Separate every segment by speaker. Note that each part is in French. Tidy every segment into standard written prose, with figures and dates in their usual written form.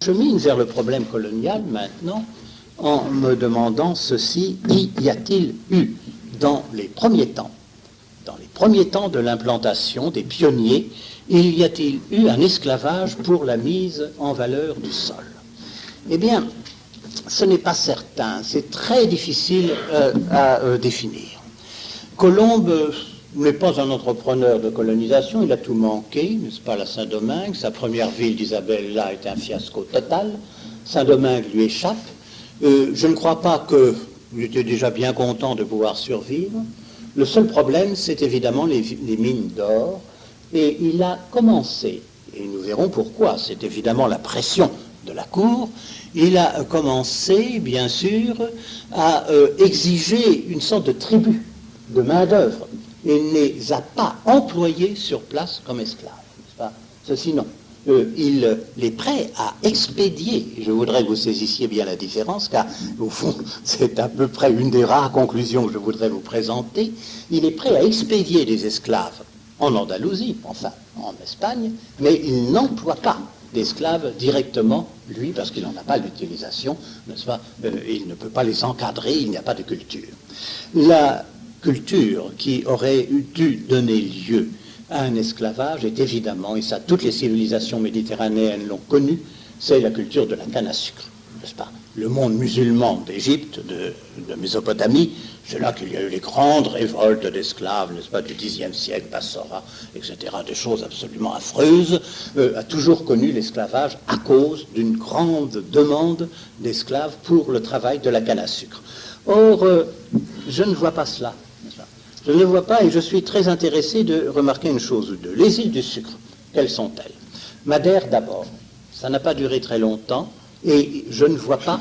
Speaker 1: chemine vers le problème colonial maintenant en me demandant ceci: y a-t-il eu dans les premiers temps de l'implantation des pionniers, y a-t-il eu un esclavage pour la mise en valeur du sol? Eh bien, ce n'est pas certain, c'est très difficile à définir. Colomb n'est pas un entrepreneur de colonisation, il a tout manqué, n'est-ce pas, la Saint-Domingue, sa première ville d'Isabella est un fiasco total, Saint-Domingue lui échappe, je ne crois pas qu'il était déjà bien content de pouvoir survivre. Le seul problème, c'est évidemment les mines d'or, et il a commencé, et nous verrons pourquoi, c'est évidemment la pression de la cour, il a commencé, bien sûr, à exiger une sorte de tribut de main-d'œuvre. Il ne les a pas employés sur place comme esclaves, n'est-ce pas? Ceci non. Il est prêt à expédier, je voudrais que vous saisissiez bien la différence, car au fond, c'est à peu près une des rares conclusions que je voudrais vous présenter, il est prêt à expédier des esclaves en Andalousie, enfin en Espagne, mais il n'emploie pas d'esclaves directement, lui, parce qu'il n'en a pas l'utilisation, n'est-ce pas? Il ne peut pas les encadrer, il n'y a pas de culture. La culture qui aurait dû donner lieu à un esclavage est évidemment, et ça toutes les civilisations méditerranéennes l'ont connu, c'est la culture de la canne à sucre, n'est-ce pas? Le monde musulman d'Égypte, de Mésopotamie, c'est là qu'il y a eu les grandes révoltes d'esclaves, n'est-ce pas, du Xe siècle, Bassora, etc., des choses absolument affreuses, a toujours connu l'esclavage à cause d'une grande demande d'esclaves pour le travail de la canne à sucre. Or, je ne vois pas cela. Je ne le vois pas, et je suis très intéressé de remarquer une chose ou deux. Les îles du sucre, quelles sont-elles? Madère d'abord, ça n'a pas duré très longtemps, et je ne vois pas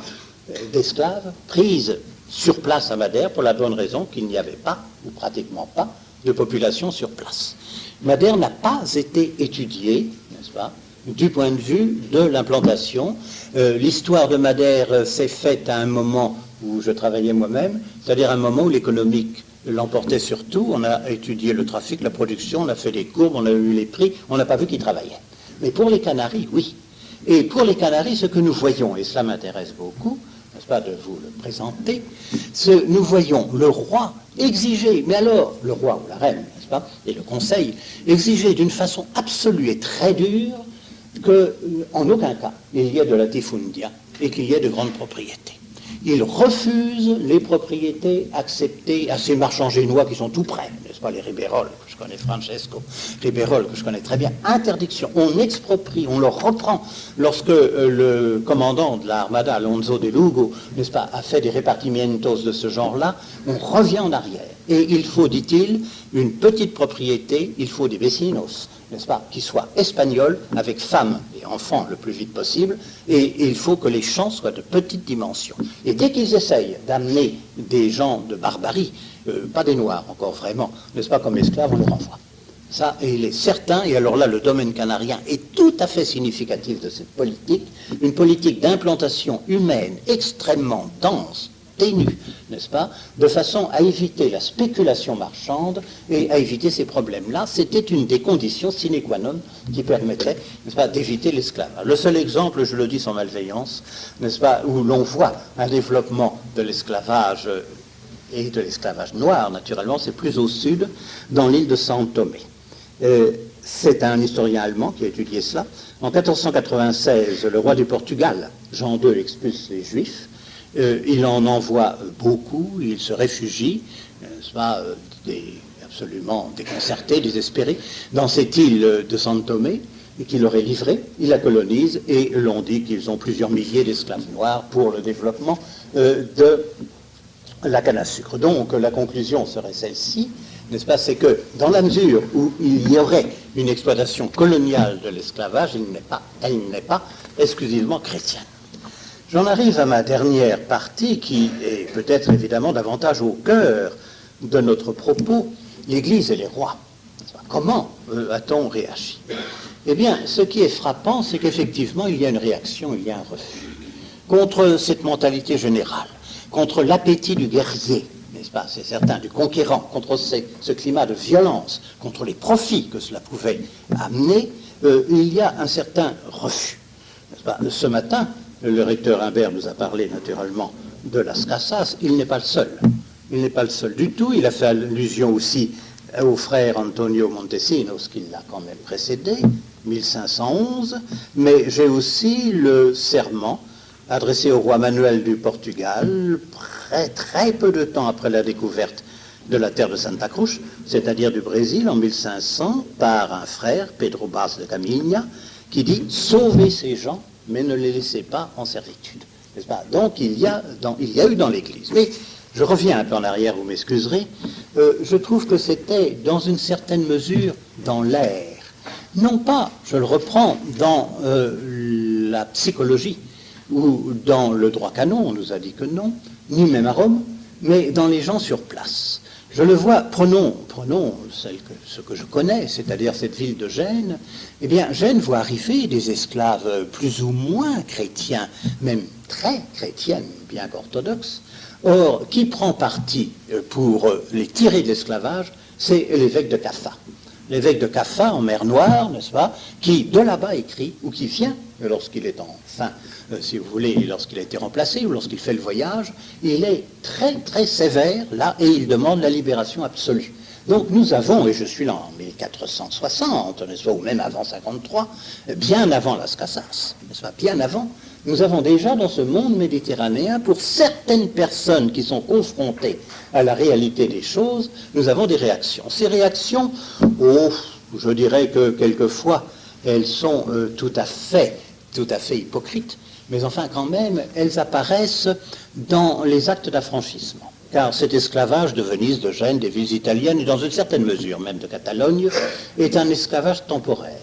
Speaker 1: d'esclaves prises sur place à Madère pour la bonne raison qu'il n'y avait pas, ou pratiquement pas, de population sur place. Madère n'a pas été étudiée, n'est-ce pas, du point de vue de l'implantation. L'histoire de Madère s'est faite à un moment où je travaillais moi-même, c'est-à-dire un moment où l'économique l'emportait sur tout. On a étudié le trafic, la production, on a fait des courbes, on a eu les prix, on n'a pas vu qui travaillait. Mais pour les Canaries, oui. Et pour les Canaries, ce que nous voyons, et cela m'intéresse beaucoup, n'est-ce pas, de vous le présenter, nous voyons le roi exiger, mais alors, le roi ou la reine, n'est-ce pas, et le conseil, exiger d'une façon absolue et très dure qu'en aucun cas il y ait de latifundia et qu'il y ait de grandes propriétés. Il refuse les propriétés acceptées à ces marchands génois qui sont tout près, n'est-ce pas, les Ribeyrolles, que je connais, Francesco Ribeyrolles, que je connais très bien. Interdiction, on exproprie, on le reprend. Lorsque le commandant de l'Armada, Alonso de Lugo, n'est-ce pas, a fait des repartimientos de ce genre-là, on revient en arrière. Et il faut, dit-il, une petite propriété, il faut des vecinos, n'est-ce pas, qui soient espagnols, avec femmes et enfants le plus vite possible, et il faut que les champs soient de petite dimension. Et dès qu'ils essayent d'amener des gens de barbarie, pas des Noirs encore vraiment, n'est-ce pas, comme esclaves, on les renvoie. Ça, il est certain, et alors là, le domaine canarien est tout à fait significatif de cette politique, une politique d'implantation humaine extrêmement dense, ténue, n'est-ce pas, de façon à éviter la spéculation marchande et à éviter ces problèmes-là. C'était une des conditions sine qua non qui permettait, n'est-ce pas, d'éviter l'esclavage. Le seul exemple, je le dis sans malveillance, n'est-ce pas, où l'on voit un développement de l'esclavage et de l'esclavage noir, naturellement, c'est plus au sud, dans l'île de São Tomé. C'est un historien allemand qui a étudié cela. En 1496, le roi du Portugal, Jean II, expulse les Juifs. Il en envoie beaucoup, il se réfugie, n'est-ce pas, absolument déconcerté, désespéré, dans cette île de São Tomé, et qu'il aurait livrée. Il la colonise, et l'on dit qu'ils ont plusieurs milliers d'esclaves noirs pour le développement de la canne à sucre. Donc la conclusion serait celle-ci, n'est-ce pas, c'est que dans la mesure où il y aurait une exploitation coloniale de l'esclavage, elle n'est pas exclusivement chrétienne. J'en arrive à ma dernière partie qui est peut-être évidemment davantage au cœur de notre propos, l'Église et les rois. Comment a-t-on réagi? Eh bien, ce qui est frappant, c'est qu'effectivement, il y a une réaction, il y a un refus contre cette mentalité générale, contre l'appétit du guerrier, n'est-ce pas, c'est certain, du conquérant, contre ce climat de violence, contre les profits que cela pouvait amener, il y a un certain refus. pas? Ce matin, le recteur Imbert nous a parlé naturellement de Las Casas. Il n'est pas le seul. Il n'est pas le seul du tout. Il a fait allusion aussi au frère Antonio Montesinos, qui l'a quand même précédé, 1511. Mais j'ai aussi le serment adressé au roi Manuel du Portugal, très peu de temps après la découverte de la terre de Santa Cruz, c'est-à-dire du Brésil, en 1500, par un frère, Pedro Bas de Caminha, qui dit « Sauvez ces gens, mais ne les laissez pas en servitude ». N'est-ce pas? Donc il y a eu dans l'Église. Mais je reviens un peu en arrière, vous m'excuserez, je trouve que c'était dans une certaine mesure dans l'air. Non pas, je le reprends, dans la psychologie ou dans le droit canon, on nous a dit que non, ni même à Rome, mais dans les gens sur place. Je le vois, prenons ce que je connais, c'est-à-dire cette ville de Gênes. Eh bien, Gênes voit arriver des esclaves plus ou moins chrétiens, même très chrétiens, bien qu'orthodoxes. Or, qui prend parti pour les tirer de l'esclavage, c'est l'évêque de Caffa. L'évêque de Caffa, en mer Noire, n'est-ce pas, qui de là-bas écrit, ou qui vient, lorsqu'il est enfin, si vous voulez, lorsqu'il a été remplacé, ou lorsqu'il fait le voyage, il est très sévère, là, et il demande la libération absolue. Donc nous avons, et je suis là en 1460, n'est-ce pas, ou même avant 53, bien avant Las Casas, n'est-ce pas, bien avant, nous avons déjà dans ce monde méditerranéen, pour certaines personnes qui sont confrontées à la réalité des choses, nous avons des réactions. Ces réactions, je dirais que quelquefois, elles sont tout à fait hypocrites, mais enfin quand même, elles apparaissent dans les actes d'affranchissement. Car cet esclavage de Venise, de Gênes, des villes italiennes, et dans une certaine mesure même de Catalogne, est un esclavage temporaire.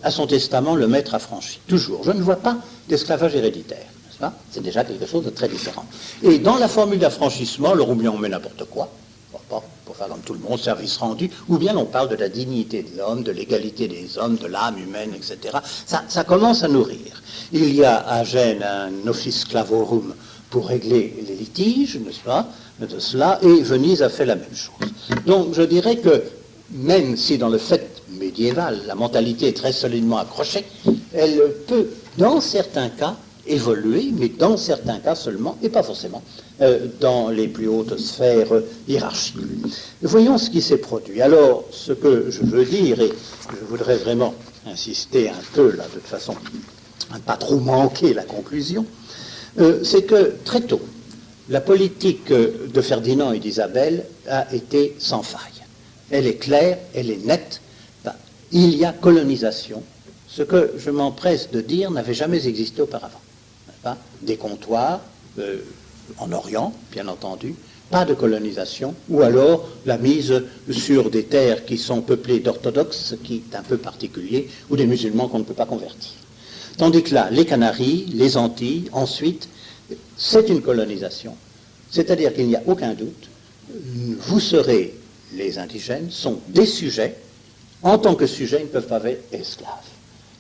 Speaker 1: À son testament, le maître affranchi. Toujours. Je ne vois pas d'esclavage héréditaire. N'est-ce pas? C'est déjà quelque chose de très différent. Et dans la formule d'affranchissement, alors ou bien on met n'importe quoi, pour faire comme tout le monde, service rendu, ou bien on parle de la dignité de l'homme, de l'égalité des hommes, de l'âme humaine, etc. Ça commence à nourrir. Il y a à Gênes un office clavorum pour régler les litiges, n'est-ce pas, de cela, et Venise a fait la même chose. Donc je dirais que, même si dans le fait médiéval, la mentalité est très solidement accrochée, elle peut, dans certains cas, évoluer, mais dans certains cas seulement, et pas forcément, dans les plus hautes sphères hiérarchiques. Voyons ce qui s'est produit. Alors, ce que je veux dire, et je voudrais vraiment insister un peu, là, de toute façon, à ne pas trop manquer la conclusion, c'est que très tôt, la politique de Ferdinand et d'Isabelle a été sans faille. Elle est claire, elle est nette. Il y a colonisation. Ce que je m'empresse de dire n'avait jamais existé auparavant. Des comptoirs en Orient, bien entendu, pas de colonisation, ou alors la mise sur des terres qui sont peuplées d'orthodoxes, ce qui est un peu particulier, ou des musulmans qu'on ne peut pas convertir. Tandis que là, les Canaries, les Antilles, ensuite, c'est une colonisation. C'est-à-dire qu'il n'y a aucun doute, vous serez, les indigènes, sont des sujets. En tant que sujets, ils ne peuvent pas être esclaves.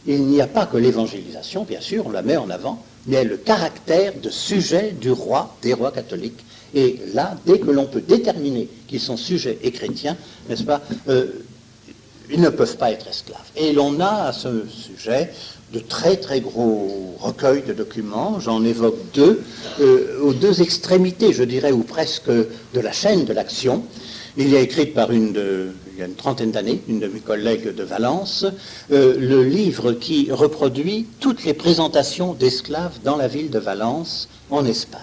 Speaker 1: Il n'y a pas que l'évangélisation, bien sûr, on la met en avant, mais le caractère de sujet du roi, des rois catholiques. Et là, dès que l'on peut déterminer qu'ils sont sujets et chrétiens, n'est-ce pas, ils ne peuvent pas être esclaves. Et l'on a à ce sujet de très gros recueils de documents, j'en évoque deux, aux deux extrémités, je dirais, ou presque de la chaîne de l'action. Il y a écrit il y a une trentaine d'années, une de mes collègues de Valence, le livre qui reproduit toutes les présentations d'esclaves dans la ville de Valence, en Espagne.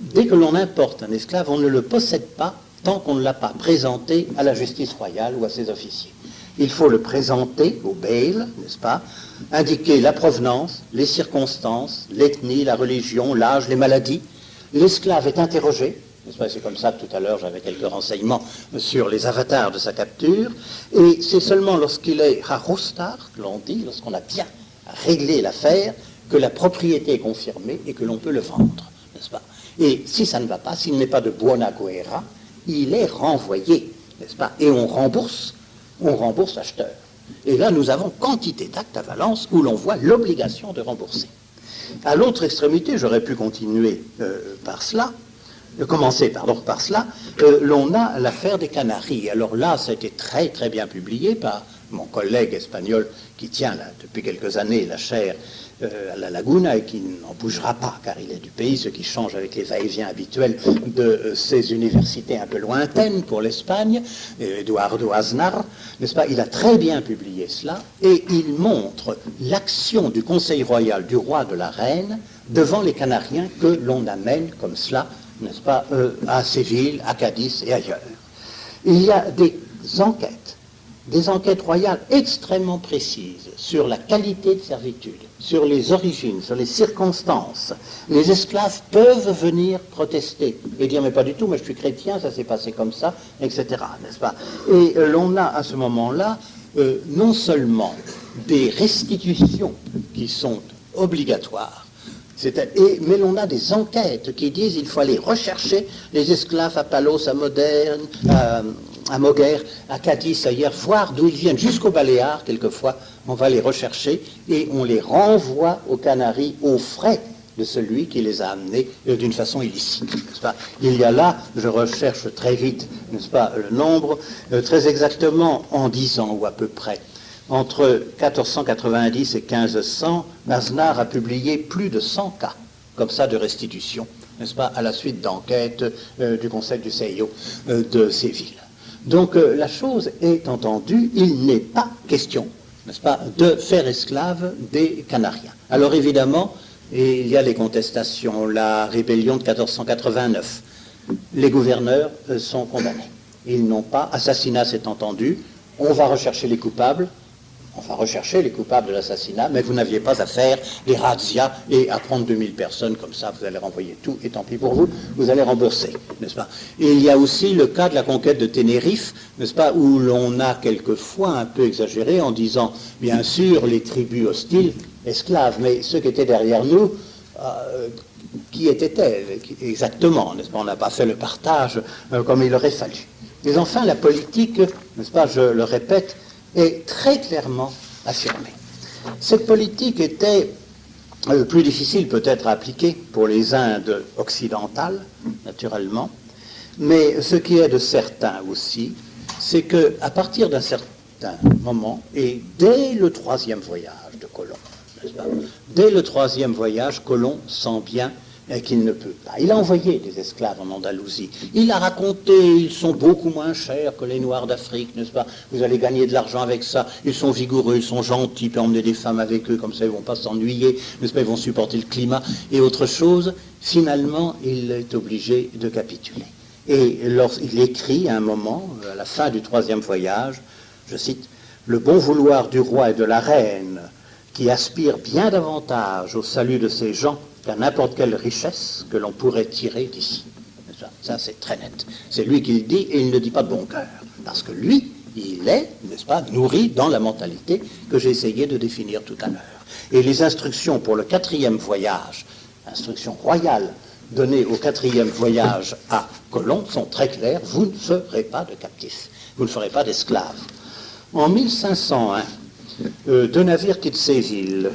Speaker 1: Dès que l'on importe un esclave, on ne le possède pas tant qu'on ne l'a pas présenté à la justice royale ou à ses officiers. Il faut le présenter au bail, n'est-ce pas, indiquer la provenance, les circonstances, l'ethnie, la religion, l'âge, les maladies. L'esclave est interrogé. C'est comme ça que tout à l'heure j'avais quelques renseignements sur les avatars de sa capture, et c'est seulement lorsqu'il est harustar, l'on dit, lorsqu'on a bien réglé l'affaire, que la propriété est confirmée et que l'on peut le vendre, n'est-ce pas? Et si ça ne va pas, s'il n'est pas de buona guerra, il est renvoyé, n'est-ce pas? Et on rembourse l'acheteur. Et là, nous avons quantité d'actes à Valence où l'on voit l'obligation de rembourser. À l'autre extrémité, j'aurais pu continuer par cela, commencer par cela, l'on a l'affaire des Canaries. Alors là, ça a été très très bien publié par mon collègue espagnol qui tient là, depuis quelques années la chaire à la Laguna et qui n'en bougera pas car il est du pays, ce qui change avec les va-et-vient habituels de ces universités un peu lointaines pour l'Espagne, Eduardo Aznar, n'est-ce pas? Il a très bien publié cela et il montre l'action du Conseil royal du roi de la reine devant les Canariens que l'on amène comme cela, n'est-ce pas, à Séville, à Cadiz et ailleurs. Il y a des enquêtes royales extrêmement précises sur la qualité de servitude, sur les origines, sur les circonstances. Les esclaves peuvent venir protester et dire mais pas du tout, moi je suis chrétien, ça s'est passé comme ça, etc. N'est-ce pas? Et l'on a à ce moment-là non seulement des restitutions qui sont obligatoires, mais l'on a des enquêtes qui disent qu'il faut aller rechercher les esclaves à Palos, à Moderne, à Moguer, à Cadiz, ailleurs, voir d'où ils viennent, jusqu'aux Baléares, quelquefois, on va les rechercher et on les renvoie aux Canaries aux frais de celui qui les a amenés d'une façon illicite. N'est-ce pas? Il y a là, je recherche très vite, n'est-ce pas, le nombre, très exactement en 10 ans ou à peu près. Entre 1490 et 1500, Aznar a publié plus de 100 cas, comme ça, de restitution, n'est-ce pas, à la suite d'enquêtes du Conseil du Seio de Séville. Donc la chose est entendue, il n'est pas question, n'est-ce pas, de faire esclaves des Canariens. Alors évidemment, il y a les contestations, la rébellion de 1489. Les gouverneurs sont condamnés. Ils n'ont pas, assassinat c'est entendu, on va rechercher les coupables, de l'assassinat, mais vous n'aviez pas à faire des razzias et à prendre 2000 personnes comme ça, vous allez renvoyer tout, et tant pis pour vous, vous allez rembourser, n'est-ce pas? Et il y a aussi le cas de la conquête de Ténérife, n'est-ce pas, où l'on a quelquefois un peu exagéré en disant, bien sûr, les tribus hostiles, esclaves, mais ceux qui étaient derrière nous, qui étaient-elles exactement, n'est-ce pas? On n'a pas fait le partage comme il aurait fallu. Mais enfin, la politique, n'est-ce pas, je le répète, est très clairement affirmée. Cette politique était plus difficile peut-être à appliquer pour les Indes occidentales, naturellement, mais ce qui est de certain aussi, c'est qu'à partir d'un certain moment, et dès le 3e voyage de Colomb, n'est-ce pas, dès le 3e voyage, Colomb sent bien qu'il ne peut pas. Il a envoyé des esclaves en Andalousie. Il a raconté, ils sont beaucoup moins chers que les Noirs d'Afrique, n'est-ce pas? Vous allez gagner de l'argent avec ça. Ils sont vigoureux, ils sont gentils, puis emmener des femmes avec eux, comme ça ils ne vont pas s'ennuyer, n'est-ce pas? Ils vont supporter le climat. Et autre chose, finalement, il est obligé de capituler. Et lorsqu'il écrit à un moment, à la fin du 3e voyage, je cite, « Le bon vouloir du roi et de la reine, qui aspire bien davantage au salut de ces gens qu'à n'importe quelle richesse que l'on pourrait tirer d'ici. » Ça, c'est très net. C'est lui qui le dit, et il ne le dit pas de bon cœur. Parce que lui, il est, n'est-ce pas, nourri dans la mentalité que j'ai essayé de définir tout à l'heure. Et les instructions pour le 4e voyage, instructions royales données au 4e voyage à Colomb, sont très claires. Vous ne ferez pas de captifs. Vous ne ferez pas d'esclaves. En 1501, deux navires quittent Séville,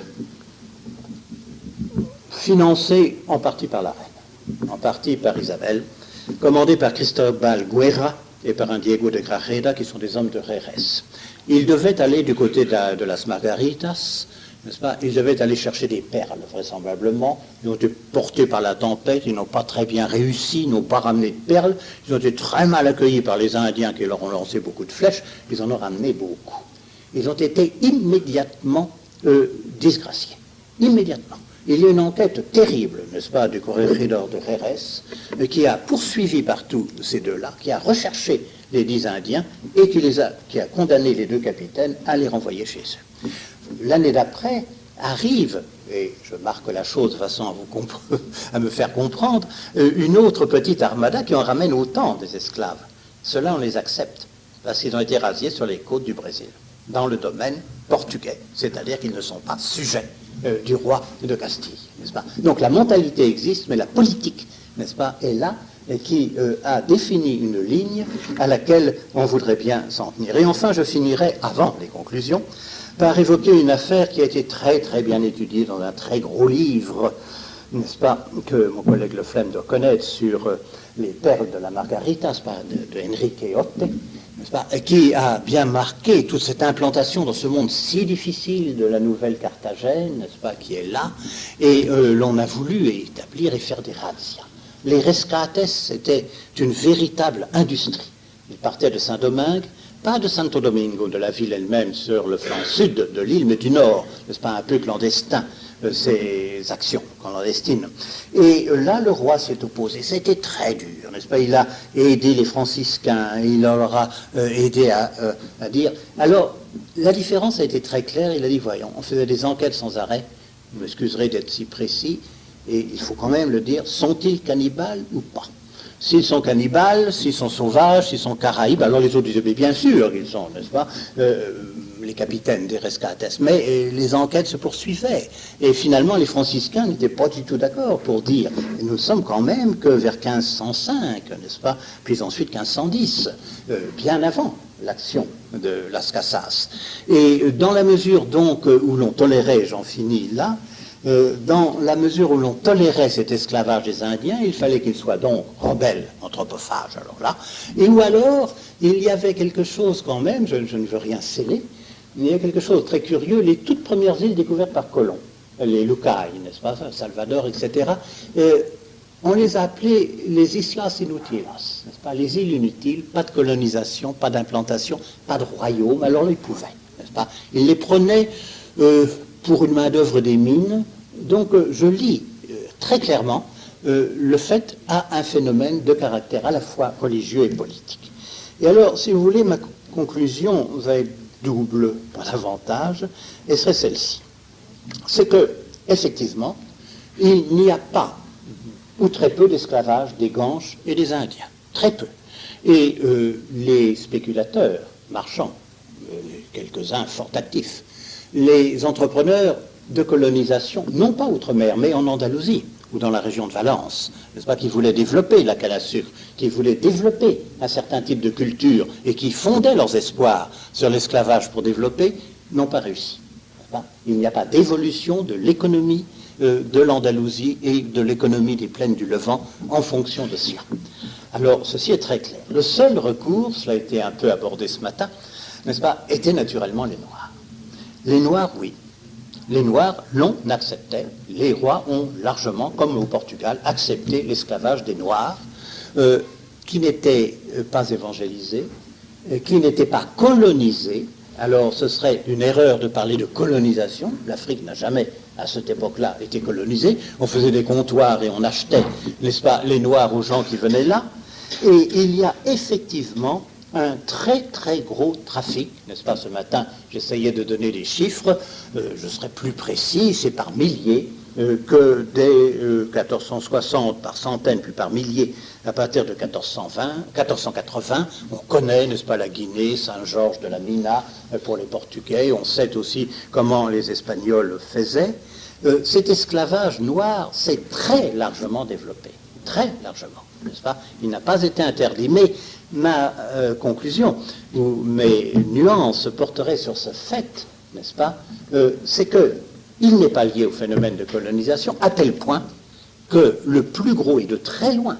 Speaker 1: financés en partie par la reine, en partie par Isabelle, commandés par Cristobal Guerra et par un Diego de Grajeda, qui sont des hommes de Jerez. Ils devaient aller du côté de las Margaritas, n'est-ce pas? Ils devaient aller chercher des perles, vraisemblablement. Ils ont été portés par la tempête, ils n'ont pas très bien réussi, ils n'ont pas ramené de perles. Ils ont été très mal accueillis par les Indiens qui leur ont lancé beaucoup de flèches. Ils en ont ramené beaucoup. Ils ont été immédiatement disgraciés. Immédiatement. Il y a une enquête terrible, n'est-ce pas, du corregidor de Jerez, qui a poursuivi partout ces deux-là, qui a recherché les 10 Indiens et qui a condamné les 2 capitaines à les renvoyer chez eux. L'année d'après arrive, et je marque la chose de façon à me faire comprendre, une autre petite armada qui en ramène autant des esclaves. Ceux-là, on les accepte, parce qu'ils ont été rasiés sur les côtes du Brésil, dans le domaine portugais, c'est-à-dire qu'ils ne sont pas sujets du roi de Castille, n'est-ce pas? Donc la mentalité existe, mais la politique, n'est-ce pas, est là, et qui a défini une ligne à laquelle on voudrait bien s'en tenir. Et enfin, je finirai, avant les conclusions, par évoquer une affaire qui a été très très bien étudiée dans un très gros livre, n'est-ce pas, que mon collègue Le Flem doit connaître, sur les perles de la Margarita, n'est-ce pas, de Enrique Otte, n'est-ce pas, qui a bien marqué toute cette implantation dans ce monde si difficile de la nouvelle Carthagène, n'est-ce pas, qui est là, et l'on a voulu établir et faire des razzias. Les rescates, c'était une véritable industrie. Ils partaient de Saint-Domingue, pas de Santo Domingo, de la ville elle-même sur le flanc sud de l'île, mais du nord, n'est-ce pas, un peu clandestin, ces actions clandestines. Et là, le roi s'est opposé. C'était très dur, n'est-ce pas? Il a aidé les franciscains, il leur a aidé à dire... Alors, la différence a été très claire. Il a dit, voyons, on faisait des enquêtes sans arrêt, vous m'excuserez d'être si précis, et il faut quand même le dire, sont-ils cannibales ou pas? S'ils sont cannibales, s'ils sont sauvages, s'ils sont caraïbes, alors les autres disaient, mais bien sûr qu'ils sont, n'est-ce pas, les capitaines des rescates. Mais les enquêtes se poursuivaient. Et finalement, les franciscains n'étaient pas du tout d'accord pour dire, nous ne sommes quand même que vers 1505, n'est-ce pas, puis ensuite 1510, bien avant l'action de Las Casas. Et dans la mesure donc où l'on tolérait, j'en finis là, dans la mesure où l'on tolérait cet esclavage des Indiens, il fallait qu'ils soient donc rebelles, anthropophages, alors là, et ou alors il y avait quelque chose quand même, je ne veux rien sceller, il y a quelque chose de très curieux, les toutes premières îles découvertes par Colomb, les Lucay, n'est-ce pas, Salvador, etc., on les a appelées les Islas Inutilas, n'est-ce pas, les îles inutiles, pas de colonisation, pas d'implantation, pas de royaume, alors ils pouvaient, n'est-ce pas, ils les prenaient pour une main-d'œuvre des mines. Donc je lis très clairement le fait à un phénomène de caractère à la fois religieux et politique. Et alors, si vous voulez, ma conclusion va être double, pas davantage, et serait celle-ci. C'est que, effectivement, il n'y a pas, ou très peu, d'esclavage des Ganches et des Indiens. Très peu. Et les spéculateurs marchands, quelques-uns fort actifs, les entrepreneurs de colonisation, non pas outre-mer, mais en Andalousie ou dans la région de Valence, n'est-ce pas, qui voulaient développer la canne à sucre, qui voulaient développer un certain type de culture et qui fondaient leurs espoirs sur l'esclavage pour développer, n'ont pas réussi. Il n'y a pas d'évolution de l'économie de l'Andalousie et de l'économie des plaines du Levant en fonction de cela. Alors, ceci est très clair. Le seul recours, cela a été un peu abordé ce matin, n'est-ce pas, était naturellement les Noirs. Les Noirs, oui. Les Noirs l'ont accepté. Les rois ont largement, comme au Portugal, accepté l'esclavage des Noirs, qui n'étaient pas évangélisés, qui n'étaient pas colonisés. Alors ce serait une erreur de parler de colonisation. L'Afrique n'a jamais, à cette époque-là, été colonisée. On faisait des comptoirs et on achetait, n'est-ce pas, les Noirs aux gens qui venaient là. Et il y a effectivement un très très gros trafic, n'est-ce pas? Ce matin, j'essayais de donner des chiffres, je serai plus précis, c'est par milliers, que dès 1460, par centaines, puis par milliers, à partir de 1480, on connaît, n'est-ce pas, la Guinée, Saint-Georges de la Mina pour les Portugais, on sait aussi comment les Espagnols faisaient. Cet esclavage noir s'est très largement développé, très largement, n'est-ce pas? Il n'a pas été interdit, mais ma conclusion, ou mes nuances porteraient sur ce fait, n'est-ce pas, c'est qu'il n'est pas lié au phénomène de colonisation, à tel point que le plus gros, et de très loin,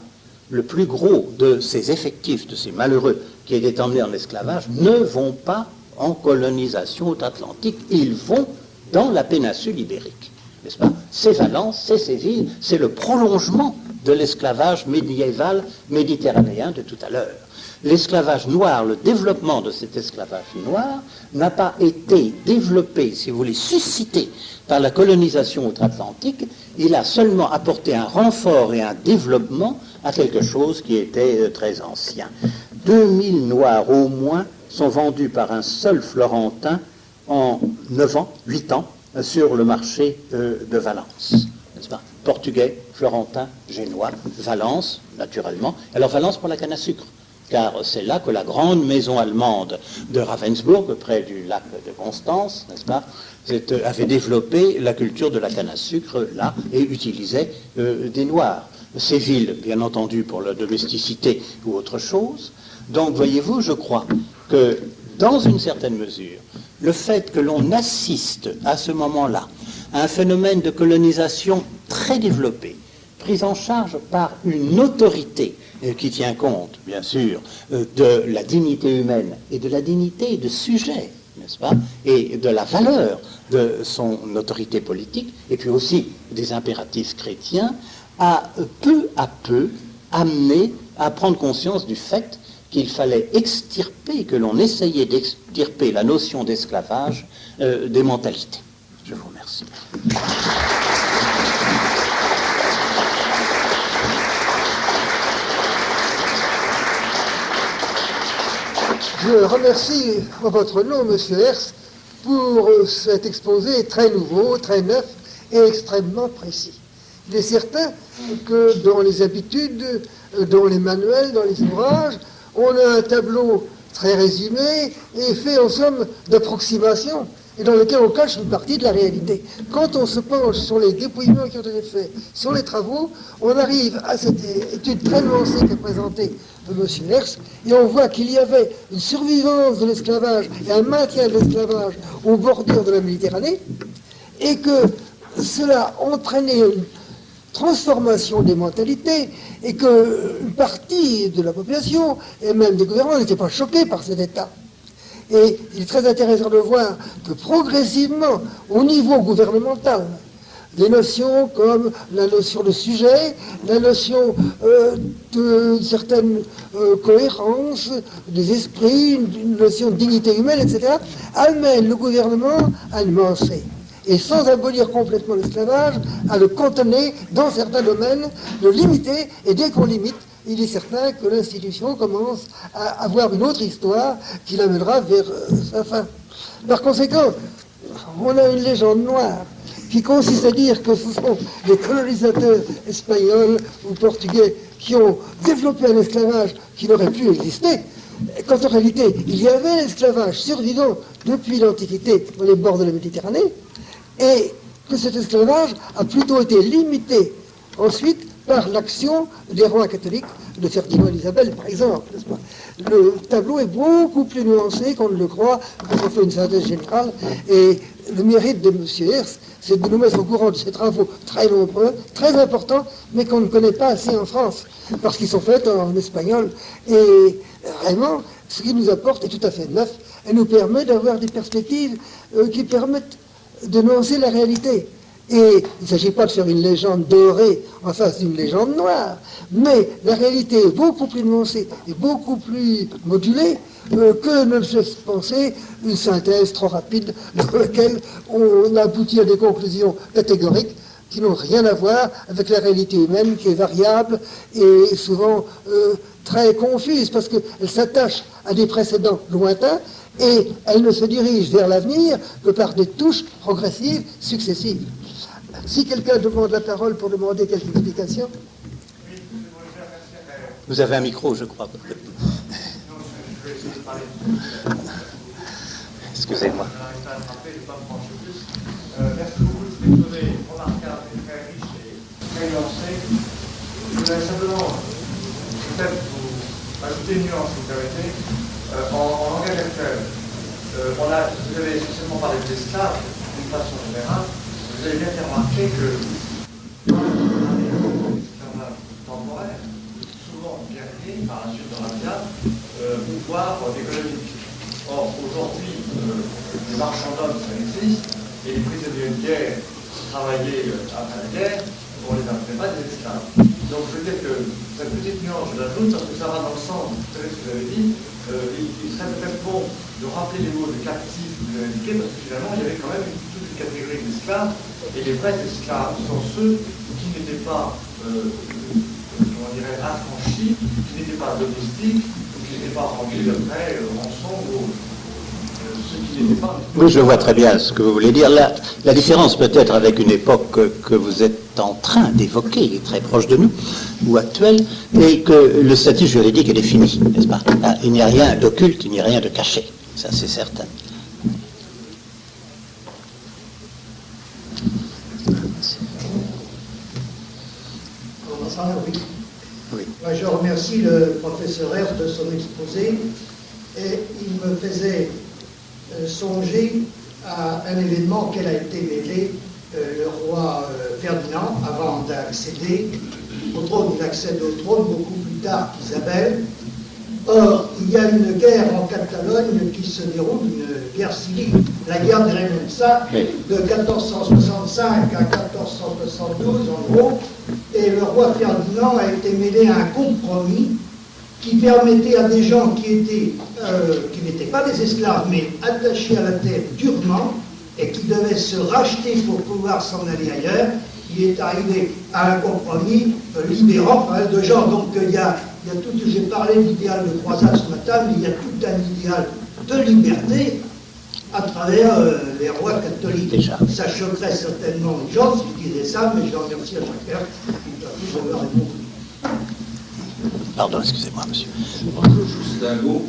Speaker 1: le plus gros de ces effectifs, de ces malheureux qui étaient emmenés en esclavage, ne vont pas en colonisation outre-Atlantique, ils vont dans la péninsule ibérique, n'est-ce pas? C'est Valence, c'est Séville, c'est le prolongement de l'esclavage médiéval méditerranéen de tout à l'heure. L'esclavage noir, le développement de cet esclavage noir n'a pas été développé, si vous voulez, suscité par la colonisation outre-Atlantique, il a seulement apporté un renfort et un développement à quelque chose qui était très ancien. 2000 Noirs au moins sont vendus par un seul Florentin en 9 ans, 8 ans, sur le marché de Valence, n'est-ce pas? Portugais, Florentin, Génois, Valence, naturellement. Alors Valence pour la canne à sucre, car c'est là que la grande maison allemande de Ravensburg, près du lac de Constance, n'est-ce pas, avait développé la culture de la canne à sucre là et utilisait des Noirs. Séville, bien entendu, pour la domesticité ou autre chose. Donc, voyez-vous, je crois que, dans une certaine mesure, le fait que l'on assiste à ce moment-là à un phénomène de colonisation très développé, pris en charge par une autorité qui tient compte, bien sûr, de la dignité humaine et de la dignité de sujet, n'est-ce pas, et de la valeur de son autorité politique, et puis aussi des impératifs chrétiens, a peu à peu amené à prendre conscience du fait qu'il fallait extirper, que l'on essayait d'extirper la notion d'esclavage des mentalités. Je vous remercie.
Speaker 2: Je remercie en votre nom, Monsieur Herz, pour cet exposé très nouveau, très neuf et extrêmement précis. Il est certain que dans les habitudes, dans les manuels, dans les ouvrages, on a un tableau très résumé et fait en somme d'approximation, et dans lequel on cache une partie de la réalité. Quand on se penche sur les dépouillements qui ont été faits, sur les travaux, on arrive à cette étude très nuancée qu'a présentée M. Herz, et on voit qu'il y avait une survivance de l'esclavage et un maintien de l'esclavage aux bordures de la Méditerranée, et que cela entraînait une transformation des mentalités, et qu'une partie de la population, et même des gouvernements, n'étaient pas choqués par cet état. Et il est très intéressant de voir que progressivement, au niveau gouvernemental, des notions comme la notion de sujet, la notion de certaine cohérence des esprits, une notion de dignité humaine, etc., amènent le gouvernement à nuancer. Et sans abolir complètement l'esclavage, à le cantonner dans certains domaines, le limiter, et dès qu'on limite, il est certain que l'institution commence à avoir une autre histoire qui l'amènera vers sa fin. Par conséquent, on a une légende noire qui consiste à dire que ce sont les colonisateurs espagnols ou portugais qui ont développé un esclavage qui n'aurait plus existé, quand en réalité, il y avait l'esclavage survivant depuis l'Antiquité dans les bords de la Méditerranée, et que cet esclavage a plutôt été limité ensuite par l'action des rois catholiques, de Ferdinand et d'Isabelle, par exemple, n'est-ce pas ? Le tableau est beaucoup plus nuancé qu'on ne le croit quand on fait une synthèse générale, et le mérite de M. Herz, c'est de nous mettre au courant de ces travaux très nombreux, très importants, mais qu'on ne connaît pas assez en France, parce qu'ils sont faits en espagnol, et vraiment, ce qu'il nous apporte est tout à fait neuf, et nous permet d'avoir des perspectives qui permettent de nuancer la réalité. Et il ne s'agit pas de faire une légende dorée en face d'une légende noire, mais la réalité est beaucoup plus nuancée et beaucoup plus modulée que ne se laisse penser une synthèse trop rapide dans laquelle on aboutit à des conclusions catégoriques qui n'ont rien à voir avec la réalité humaine qui est variable et souvent très confuse parce qu'elle s'attache à des précédents lointains et elle ne se dirige vers l'avenir que par des touches progressives, successives. Si quelqu'un demande la parole pour demander quelques explications.
Speaker 1: Vous avez un micro, je crois. Excusez-moi.
Speaker 3: Merci beaucoup de cet exposé remarquable et très riche et très nuancé. Je voudrais simplement peut-être vous ajouter une nuance, si vous permettez. En langage actuel, vous avez essentiellement parlé des esclaves d'une façon générale. Vous avez bien fait remarquer que dans l'esclavage temporaire, souvent guerrier par la suite de Rabia, ou voire économique. Or, aujourd'hui, les marchands d'hommes, ça existe, et les prisonniers de guerre qui travaillaient après la guerre, on les appelait pas des esclaves. Donc peut-être que cette petite nuance, je l'ajoute, parce que ça va dans le sens de ce que vous avez dit, il serait peut-être bon de rappeler les mots de captifs que vous avez indiqués, parce que finalement, il y avait quand même toute une catégorie d'esclaves, et les vrais esclaves sont ceux qui n'étaient pas, comment dirais, affranchis, qui n'étaient pas domestiques, ou qui n'étaient pas rangés d'après rançon ou ceux qui n'étaient pas...
Speaker 1: Oui, je vois très bien ce que vous voulez dire. La différence peut-être avec une époque que vous êtes en train d'évoquer, qui est très proche de nous, ou actuelle, est que le statut juridique est défini, n'est-ce pas ? Il n'y a rien d'occulte, il n'y a rien de caché, ça c'est certain.
Speaker 4: Oui. Moi, je remercie le professeur Herz de son exposé et il me faisait songer à un événement auquel a été mêlé le roi Ferdinand avant d'accéder au trône. Il accède au trône beaucoup plus tard qu'Isabelle. Or, il y a une guerre en Catalogne qui se déroule, une guerre civile, la guerre de Remença, de 1465 à 1472 en gros, et le roi Ferdinand a été mêlé à un compromis qui permettait à des gens qui n'étaient pas des esclaves, mais attachés à la terre durement, et qui devaient se racheter pour pouvoir s'en aller ailleurs. Il est arrivé à un compromis libérant pas mal de gens. Donc il y a tout, j'ai parlé d'idéal de croisade ce matin, mais il y a tout un idéal de liberté à travers les rois catholiques.
Speaker 1: Déjà.
Speaker 4: Ça choquerait certainement les gens si je disais ça, mais je remercie à chacun qui m'a d'avoir répondu.
Speaker 1: Pardon, excusez-moi, monsieur.
Speaker 5: Juste un mot.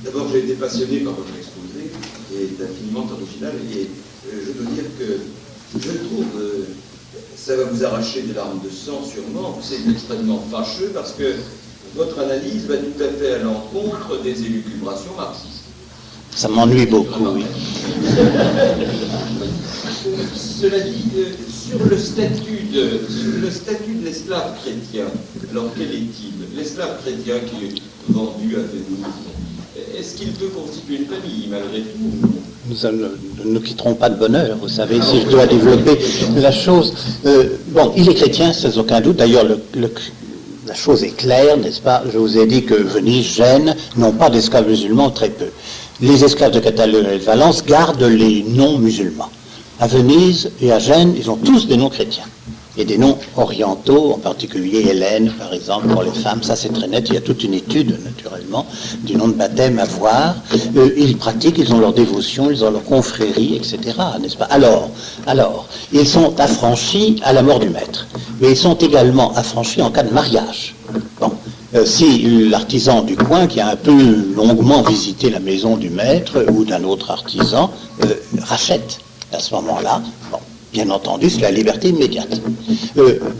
Speaker 5: D'abord, j'ai été passionné par votre exposé, qui est infiniment original, et je dois dire que je trouve, ça va vous arracher des larmes de sang sûrement, c'est extrêmement fâcheux parce que votre analyse va tout à fait à l'encontre des élucubrations marxistes.
Speaker 1: Ça m'ennuie beaucoup, oui.
Speaker 5: Cela dit, sur le statut de l'esclave chrétien, alors quel est-il? L'esclave chrétien qui est vendu à Venise, est-ce qu'il peut constituer une famille malgré tout?
Speaker 1: Nous ne nous quitterons pas de bonne heure, vous savez, si je dois développer la chose. Bon, il est chrétien, sans aucun doute. D'ailleurs, la chose est claire, n'est-ce pas? Je vous ai dit que Venise, Gênes n'ont pas d'esclaves musulmans, très peu. Les esclaves de Catalogne et de Valence gardent les noms musulmans. À Venise et à Gênes, ils ont tous des noms chrétiens. Et des noms orientaux, en particulier Hélène, par exemple, pour les femmes, ça c'est très net. Il y a toute une étude, naturellement, du nom de baptême à voir. Ils pratiquent, ils ont leur dévotion, ils ont leur confrérie, etc., n'est-ce pas? Alors, ils sont affranchis à la mort du maître. Mais ils sont également affranchis en cas de mariage. Bon. Si l'artisan du coin, qui a un peu longuement visité la maison du maître ou d'un autre artisan, rachète à ce moment-là, bon, bien entendu, c'est la liberté immédiate.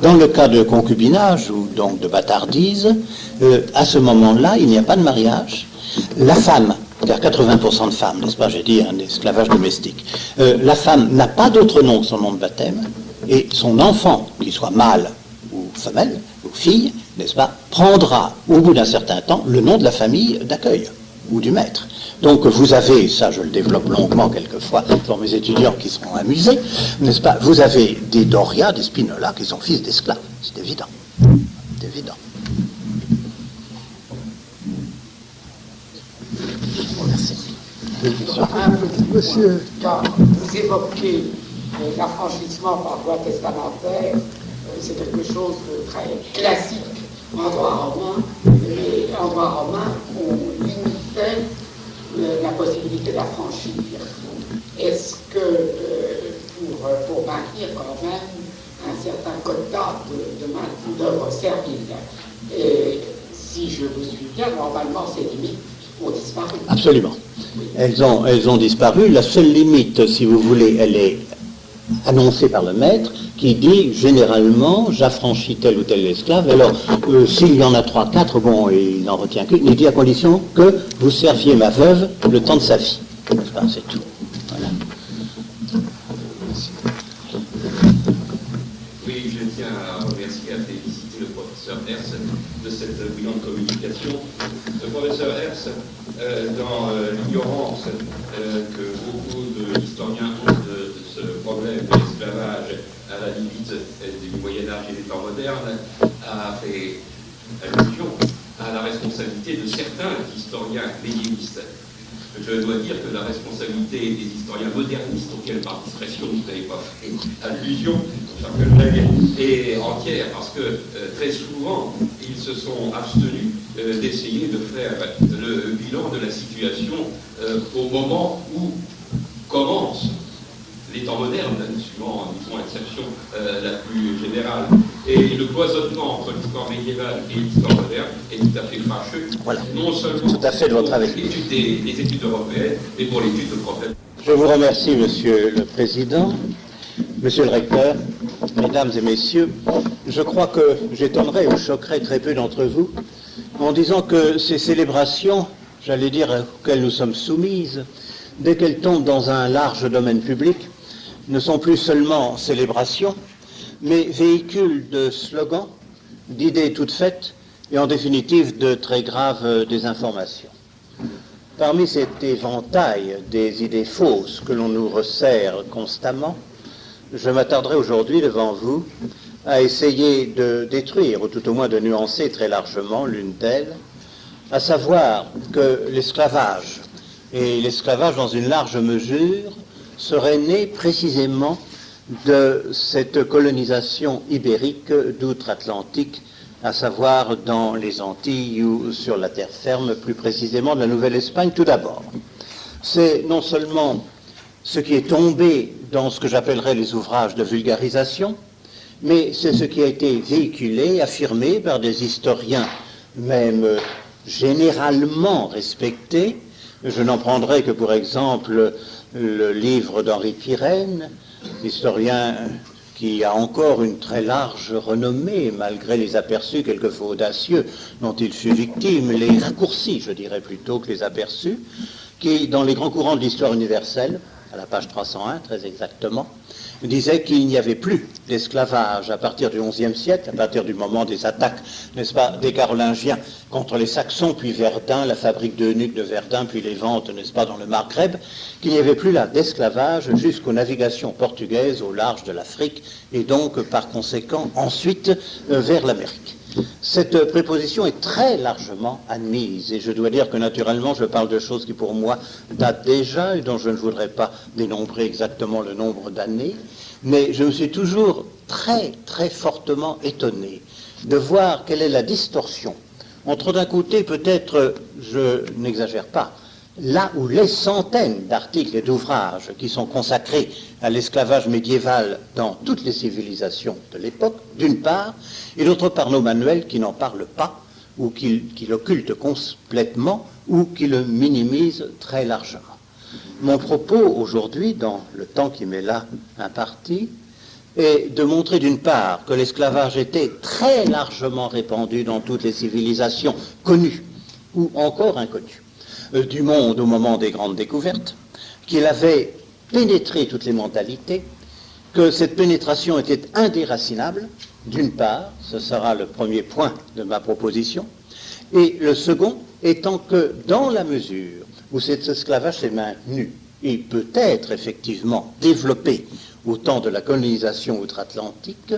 Speaker 1: Dans le cas de concubinage ou donc de bâtardise, à ce moment-là, il n'y a pas de mariage. La femme, car 80% de femmes, n'est-ce pas, j'ai dit un esclavage domestique, la femme n'a pas d'autre nom que son nom de baptême, et son enfant, qu'il soit mâle ou femelle, ou fille, n'est-ce pas, prendra au bout d'un certain temps le nom de la famille d'accueil ou du maître. Donc vous avez, ça je le développe longuement quelquefois pour mes étudiants qui seront amusés, n'est-ce pas, vous avez des Doria, des Spinola qui sont fils d'esclaves, c'est évident. C'est évident. Merci.
Speaker 2: Monsieur.
Speaker 6: Quand vous évoquez l'affranchissement par voie testamentaire, c'est quelque chose de très classique en droit romain, mais en droit romain, on limitait la possibilité d'affranchir. Est-ce que pour maintenir quand même un certain quota d'œuvres serviles, et si je vous suis bien, normalement ces limites ont disparu.
Speaker 1: Absolument. Elles ont disparu. La seule limite, si vous voulez, elle est annoncée par le maître, qui dit généralement j'affranchis tel ou tel esclave. Alors s'il y en a 3, 4, bon, il n'en retient qu'une, il dit à condition que vous serviez ma veuve le temps de sa vie. Enfin, c'est tout. Voilà.
Speaker 7: Oui, je tiens à remercier, à féliciter le professeur Herz de cette brillante communication. Le professeur Herz, dans l'ignorance que beaucoup d'historiens ont de ce problème de l'esclavage à la limite du Moyen-Âge et des temps modernes, a fait allusion à la responsabilité de certains historiens médiévistes. Je dois dire que la responsabilité des historiens modernistes, auxquels par discrétion vous n'avez pas fait allusion, chers collègues, est entière, parce que très souvent, ils se sont abstenus d'essayer de faire le bilan de la situation au moment où commence les temps modernes, suivant, disons, l'exception la plus générale. Et le cloisonnement entre l'histoire médiévale et l'histoire moderne est tout à fait fâcheux.
Speaker 1: Voilà.
Speaker 7: Non seulement
Speaker 1: tout à fait de votre avis.
Speaker 7: pour l'étude des études européennes, mais pour l'étude de problèmes.
Speaker 1: Je vous remercie, Monsieur le Président, Monsieur le Recteur, Mesdames et Messieurs. Je crois que j'étonnerai ou choquerai très peu d'entre vous en disant que ces célébrations, j'allais dire, auxquelles nous sommes soumises, dès qu'elles tombent dans un large domaine public, ne sont plus seulement célébrations, mais véhicules de slogans, d'idées toutes faites, et en définitive de très graves désinformations. Parmi cet éventail des idées fausses que l'on nous resserre constamment, je m'attarderai aujourd'hui devant vous à essayer de détruire, ou tout au moins de nuancer très largement l'une d'elles, à savoir que l'esclavage, et l'esclavage dans une large mesure, serait né précisément de cette colonisation ibérique d'outre-Atlantique, à savoir dans les Antilles ou sur la terre ferme, plus précisément de la Nouvelle-Espagne tout d'abord. C'est non seulement ce qui est tombé dans ce que j'appellerais les ouvrages de vulgarisation, mais c'est ce qui a été véhiculé, affirmé par des historiens, même généralement respectés. Je n'en prendrai que pour exemple le livre d'Henri Pirenne, historien qui a encore une très large renommée, malgré les aperçus quelquefois audacieux dont il fut victime, les raccourcis, je dirais plutôt que les aperçus, qui, dans les grands courants de l'histoire universelle, à la page 301 très exactement, disait qu'il n'y avait plus d'esclavage à partir du XIe siècle, à partir du moment des attaques, n'est-ce pas, des Carolingiens contre les Saxons, puis Verdun, la fabrique d'eunuques de Verdun, puis les ventes, n'est-ce pas, dans le Maghreb, qu'il n'y avait plus là d'esclavage jusqu'aux navigations portugaises au large de l'Afrique, et donc par conséquent ensuite vers l'Amérique. Cette préposition est très largement admise, et je dois dire que naturellement je parle de choses qui pour moi datent déjà et dont je ne voudrais pas dénombrer exactement le nombre d'années, mais je me suis toujours très très fortement étonné de voir quelle est la distorsion entre d'un côté peut-être, je n'exagère pas, là où les centaines d'articles et d'ouvrages qui sont consacrés à l'esclavage médiéval dans toutes les civilisations de l'époque, d'une part, et d'autre part nos manuels qui n'en parlent pas, ou qui l'occultent complètement, ou qui le minimisent très largement. Mon propos aujourd'hui, dans le temps qui m'est là imparti, est de montrer d'une part que l'esclavage était très largement répandu dans toutes les civilisations connues, ou encore inconnues, du monde au moment des grandes découvertes, qu'il avait pénétré toutes les mentalités, que cette pénétration était indéracinable, d'une part, ce sera le premier point de ma proposition, et le second étant que dans la mesure où cet esclavage s'est maintenu et peut être effectivement développé au temps de la colonisation outre-Atlantique,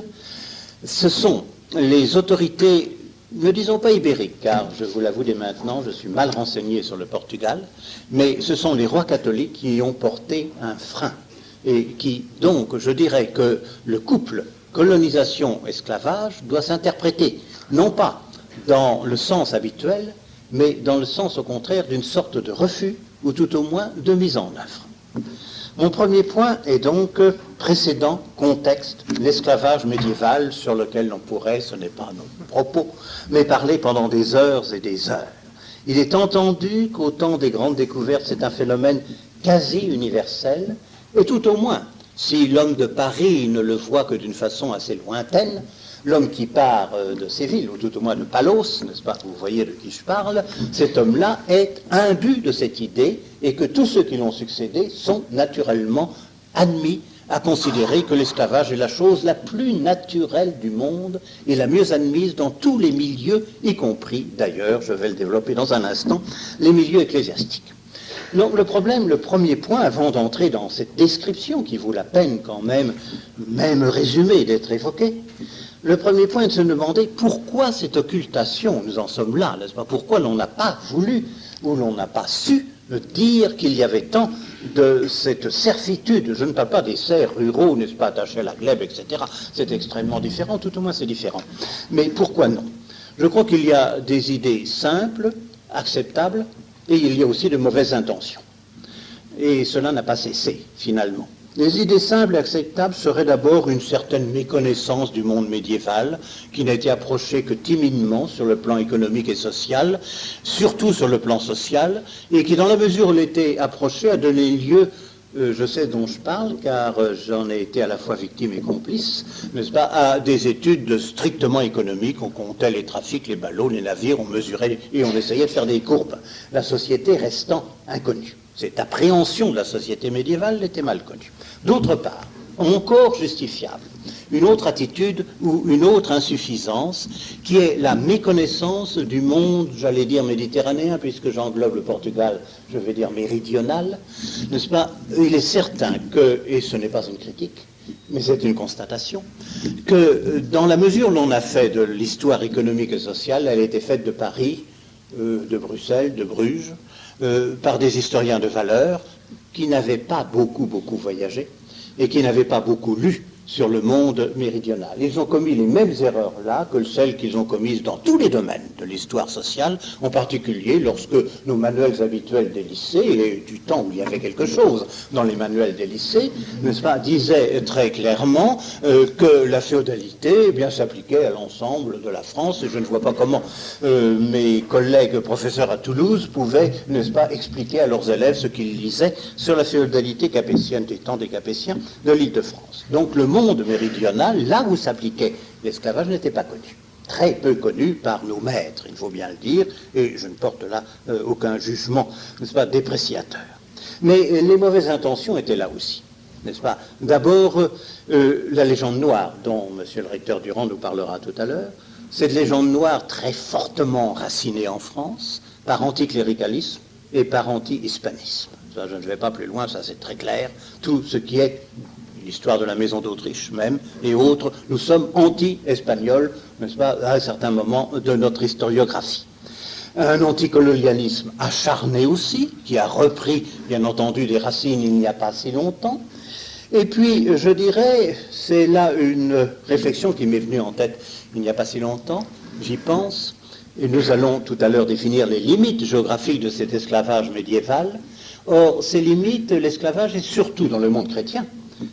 Speaker 1: ce sont les autorités, ne disons pas ibériques, car je vous l'avoue dès maintenant, je suis mal renseigné sur le Portugal, mais ce sont les rois catholiques qui y ont porté un frein, et qui, donc, je dirais que le couple colonisation-esclavage doit s'interpréter, non pas dans le sens habituel, mais dans le sens au contraire d'une sorte de refus, ou tout au moins de mise en œuvre. Mon premier point est donc précédent, contexte, l'esclavage médiéval sur lequel l'on pourrait, ce n'est pas nos propos, mais parler pendant des heures et des heures. Il est entendu qu'au temps des grandes découvertes, c'est un phénomène quasi universel, et tout au moins, si l'homme de Paris ne le voit que d'une façon assez lointaine, l'homme qui part de Séville, ou tout au moins de Palos, n'est-ce pas, vous voyez de qui je parle, cet homme-là est imbu de cette idée, et que tous ceux qui l'ont succédé sont naturellement admis à considérer que l'esclavage est la chose la plus naturelle du monde et la mieux admise dans tous les milieux, y compris, d'ailleurs, je vais le développer dans un instant, les milieux ecclésiastiques. Donc le problème, le premier point, avant d'entrer dans cette description qui vaut la peine quand même résumée, d'être évoquée, le premier point est de se demander pourquoi cette occultation, nous en sommes là, n'est-ce pas, pourquoi l'on n'a pas voulu ou l'on n'a pas su dire qu'il y avait tant de cette servitude, je ne parle pas des serfs ruraux, n'est-ce pas, attachés à la glèbe, etc., c'est extrêmement différent, tout au moins c'est différent. Mais pourquoi non? Je crois qu'il y a des idées simples, acceptables, et il y a aussi de mauvaises intentions. Et cela n'a pas cessé, finalement. Les idées simples et acceptables seraient d'abord une certaine méconnaissance du monde médiéval, qui n'a été approché que timidement sur le plan économique et social, surtout sur le plan social, et qui, dans la mesure où il était approché, a donné lieu, je sais dont je parle, car j'en ai été à la fois victime et complice, n'est-ce pas, à des études strictement économiques. On comptait les trafics, les ballots, les navires, on mesurait et on essayait de faire des courbes, la société restant inconnue. Cette appréhension de la société médiévale était mal connue. D'autre part, encore justifiable, une autre attitude ou une autre insuffisance, qui est la méconnaissance du monde, j'allais dire méditerranéen, puisque j'englobe le Portugal, je vais dire méridional, n'est-ce pas? Il est certain que, et ce n'est pas une critique, mais c'est une constatation, que dans la mesure où l'on a fait de l'histoire économique et sociale, elle a été faite de Paris, de Bruxelles, de Bruges, par des historiens de valeur qui n'avaient pas beaucoup voyagé et qui n'avaient pas beaucoup lu sur le monde méridional. Ils ont commis les mêmes erreurs là que celles qu'ils ont commises dans tous les domaines de l'histoire sociale, en particulier lorsque nos manuels habituels des lycées, et du temps où il y avait quelque chose dans les manuels des lycées, n'est-ce pas, disaient très clairement que la féodalité eh bien s'appliquait à l'ensemble de la France, et je ne vois pas comment mes collègues professeurs à Toulouse pouvaient, n'est-ce pas, expliquer à leurs élèves ce qu'ils lisaient sur la féodalité capétienne des temps des Capétiens de l'Île-de-France. Donc le monde méridional, là où s'appliquait l'esclavage, n'était pas connu. Très peu connu par nos maîtres, il faut bien le dire, et je ne porte là aucun jugement, n'est-ce pas, dépréciateur. Mais les mauvaises intentions étaient là aussi, n'est-ce pas? D'abord, la légende noire, dont M. le recteur Durand nous parlera tout à l'heure, cette légende noire très fortement racinée en France par anticléricalisme et par anti-hispanisme. Ça, je ne vais pas plus loin, ça c'est très clair. Tout ce qui est l'histoire de la maison d'Autriche même, et autres, nous sommes anti-espagnols, n'est-ce pas, à un certain moment de notre historiographie. Un anticolonialisme acharné aussi, qui a repris, bien entendu, des racines il n'y a pas si longtemps. Et puis, je dirais, c'est là une réflexion qui m'est venue en tête il n'y a pas si longtemps, j'y pense, et nous allons tout à l'heure définir les limites géographiques de cet esclavage médiéval. Or, ces limites, l'esclavage est surtout dans le monde chrétien,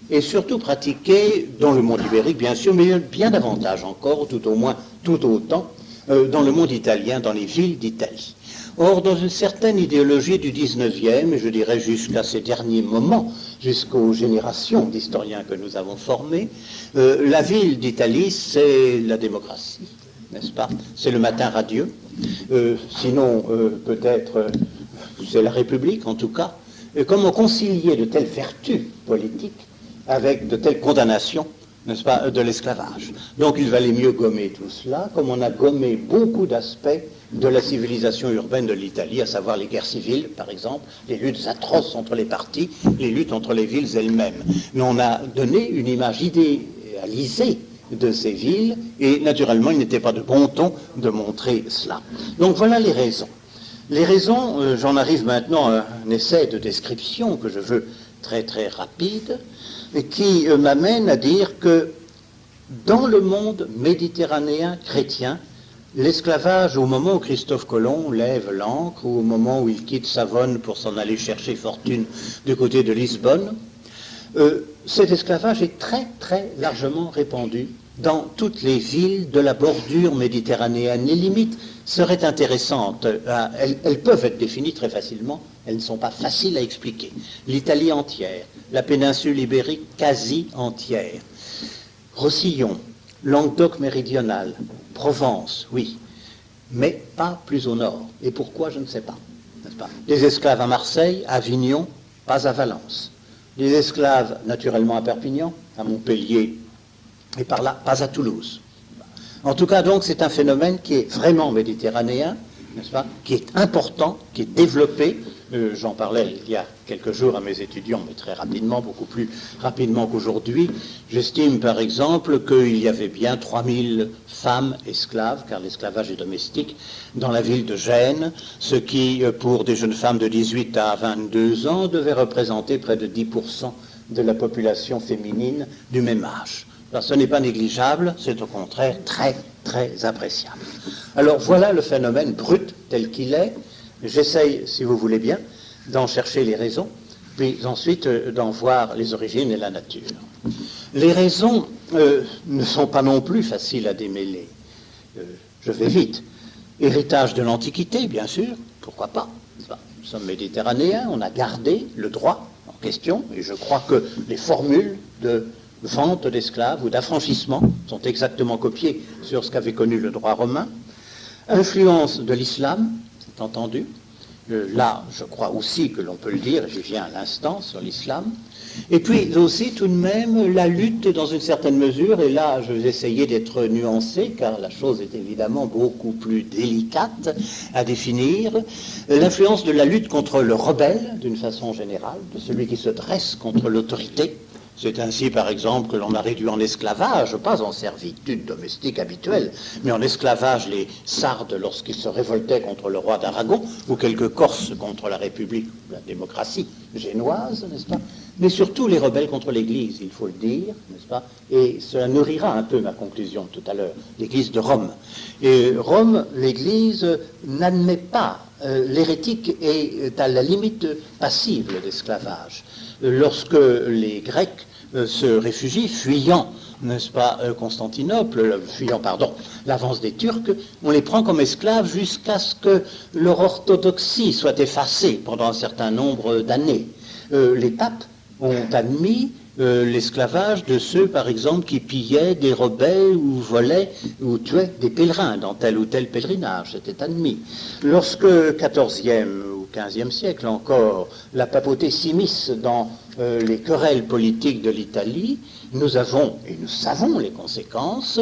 Speaker 1: et surtout pratiqué dans le monde ibérique, bien sûr, mais bien davantage encore, tout au moins, tout autant, dans le monde italien, dans les villes d'Italie. Or, dans une certaine idéologie du 19e, et je dirais jusqu'à ces derniers moments, jusqu'aux générations d'historiens que nous avons formés, la ville d'Italie, c'est la démocratie, n'est-ce pas? C'est le matin radieux, sinon peut-être c'est la République en tout cas. Comment concilier de telles vertus politiques avec de telles condamnations, n'est-ce pas, de l'esclavage? Donc il valait mieux gommer tout cela, comme on a gommé beaucoup d'aspects de la civilisation urbaine de l'Italie, à savoir les guerres civiles, par exemple, les luttes atroces entre les partis, les luttes entre les villes elles-mêmes. Mais on a donné une image idéalisée de ces villes, et naturellement, il n'était pas de bon ton de montrer cela. Donc voilà les raisons. Les raisons, j'en arrive maintenant à un essai de description que je veux très très rapide, et qui m'amène à dire que dans le monde méditerranéen chrétien, l'esclavage, au moment où Christophe Colomb lève l'ancre, ou au moment où il quitte Savone pour s'en aller chercher fortune du côté de Lisbonne, cet esclavage est très très largement répandu dans toutes les villes de la bordure méditerranéenne. Les limites seraient intéressantes, elles peuvent être définies très facilement, elles ne sont pas faciles à expliquer. L'Italie entière, la péninsule ibérique quasi entière, Roussillon, Languedoc méridional, Provence, oui, mais pas plus au nord. Et pourquoi, je ne sais pas, n'est-ce pas? Des esclaves à Marseille, à Avignon, pas à Valence. Des esclaves, naturellement, à Perpignan, à Montpellier, et par là, pas à Toulouse. En tout cas, donc, c'est un phénomène qui est vraiment méditerranéen, n'est-ce pas, qui est important, qui est développé. J'en parlais il y a quelques jours à mes étudiants, mais très rapidement, beaucoup plus rapidement qu'aujourd'hui. J'estime, par exemple, qu'il y avait bien 3000 femmes esclaves, car l'esclavage est domestique, dans la ville de Gênes, ce qui, pour des jeunes femmes de 18 à 22 ans, devait représenter près de 10% de la population féminine du même âge. Alors, ce n'est pas négligeable, c'est au contraire très, très appréciable. Alors, voilà le phénomène brut tel qu'il est. J'essaye, si vous voulez bien, d'en chercher les raisons, puis ensuite d'en voir les origines et la nature. Les raisons ne sont pas non plus faciles à démêler. Je vais vite. Héritage de l'Antiquité, bien sûr, pourquoi pas. Nous sommes méditerranéens, on a gardé le droit en question, et je crois que les formules de vente d'esclaves ou d'affranchissement sont exactement copiées sur ce qu'avait connu le droit romain. Influence de l'islam, c'est entendu, Là, je crois aussi que l'on peut le dire, j'y viens à l'instant sur l'islam. Et puis aussi tout de même la lutte dans une certaine mesure, et là je vais essayer d'être nuancé car la chose est évidemment beaucoup plus délicate à définir, l'influence de la lutte contre le rebelle d'une façon générale, de celui qui se dresse contre l'autorité. C'est ainsi, par exemple, que l'on a réduit en esclavage, pas en servitude domestique habituelle, mais en esclavage les Sardes lorsqu'ils se révoltaient contre le roi d'Aragon, ou quelques Corses contre la République, la démocratie génoise, n'est-ce pas? Mais surtout les rebelles contre l'Église, il faut le dire, n'est-ce pas? Et cela nourrira un peu ma conclusion tout à l'heure, l'Église de Rome. Et Rome, l'Église n'admet pas, l'hérétique est à la limite passible d'esclavage. Lorsque les Grecs se réfugient, fuyant, n'est-ce pas, Constantinople, fuyant, pardon, l'avance des Turcs, on les prend comme esclaves jusqu'à ce que leur orthodoxie soit effacée pendant un certain nombre d'années. Les papes ont admis l'esclavage de ceux, par exemple, qui pillaient des rebelles ou volaient ou tuaient des pèlerins dans tel ou tel pèlerinage. C'était admis. Lorsque, 14e ou 15e siècle encore, la papauté s'immisce dans les querelles politiques de l'Italie, nous avons, et nous savons les conséquences,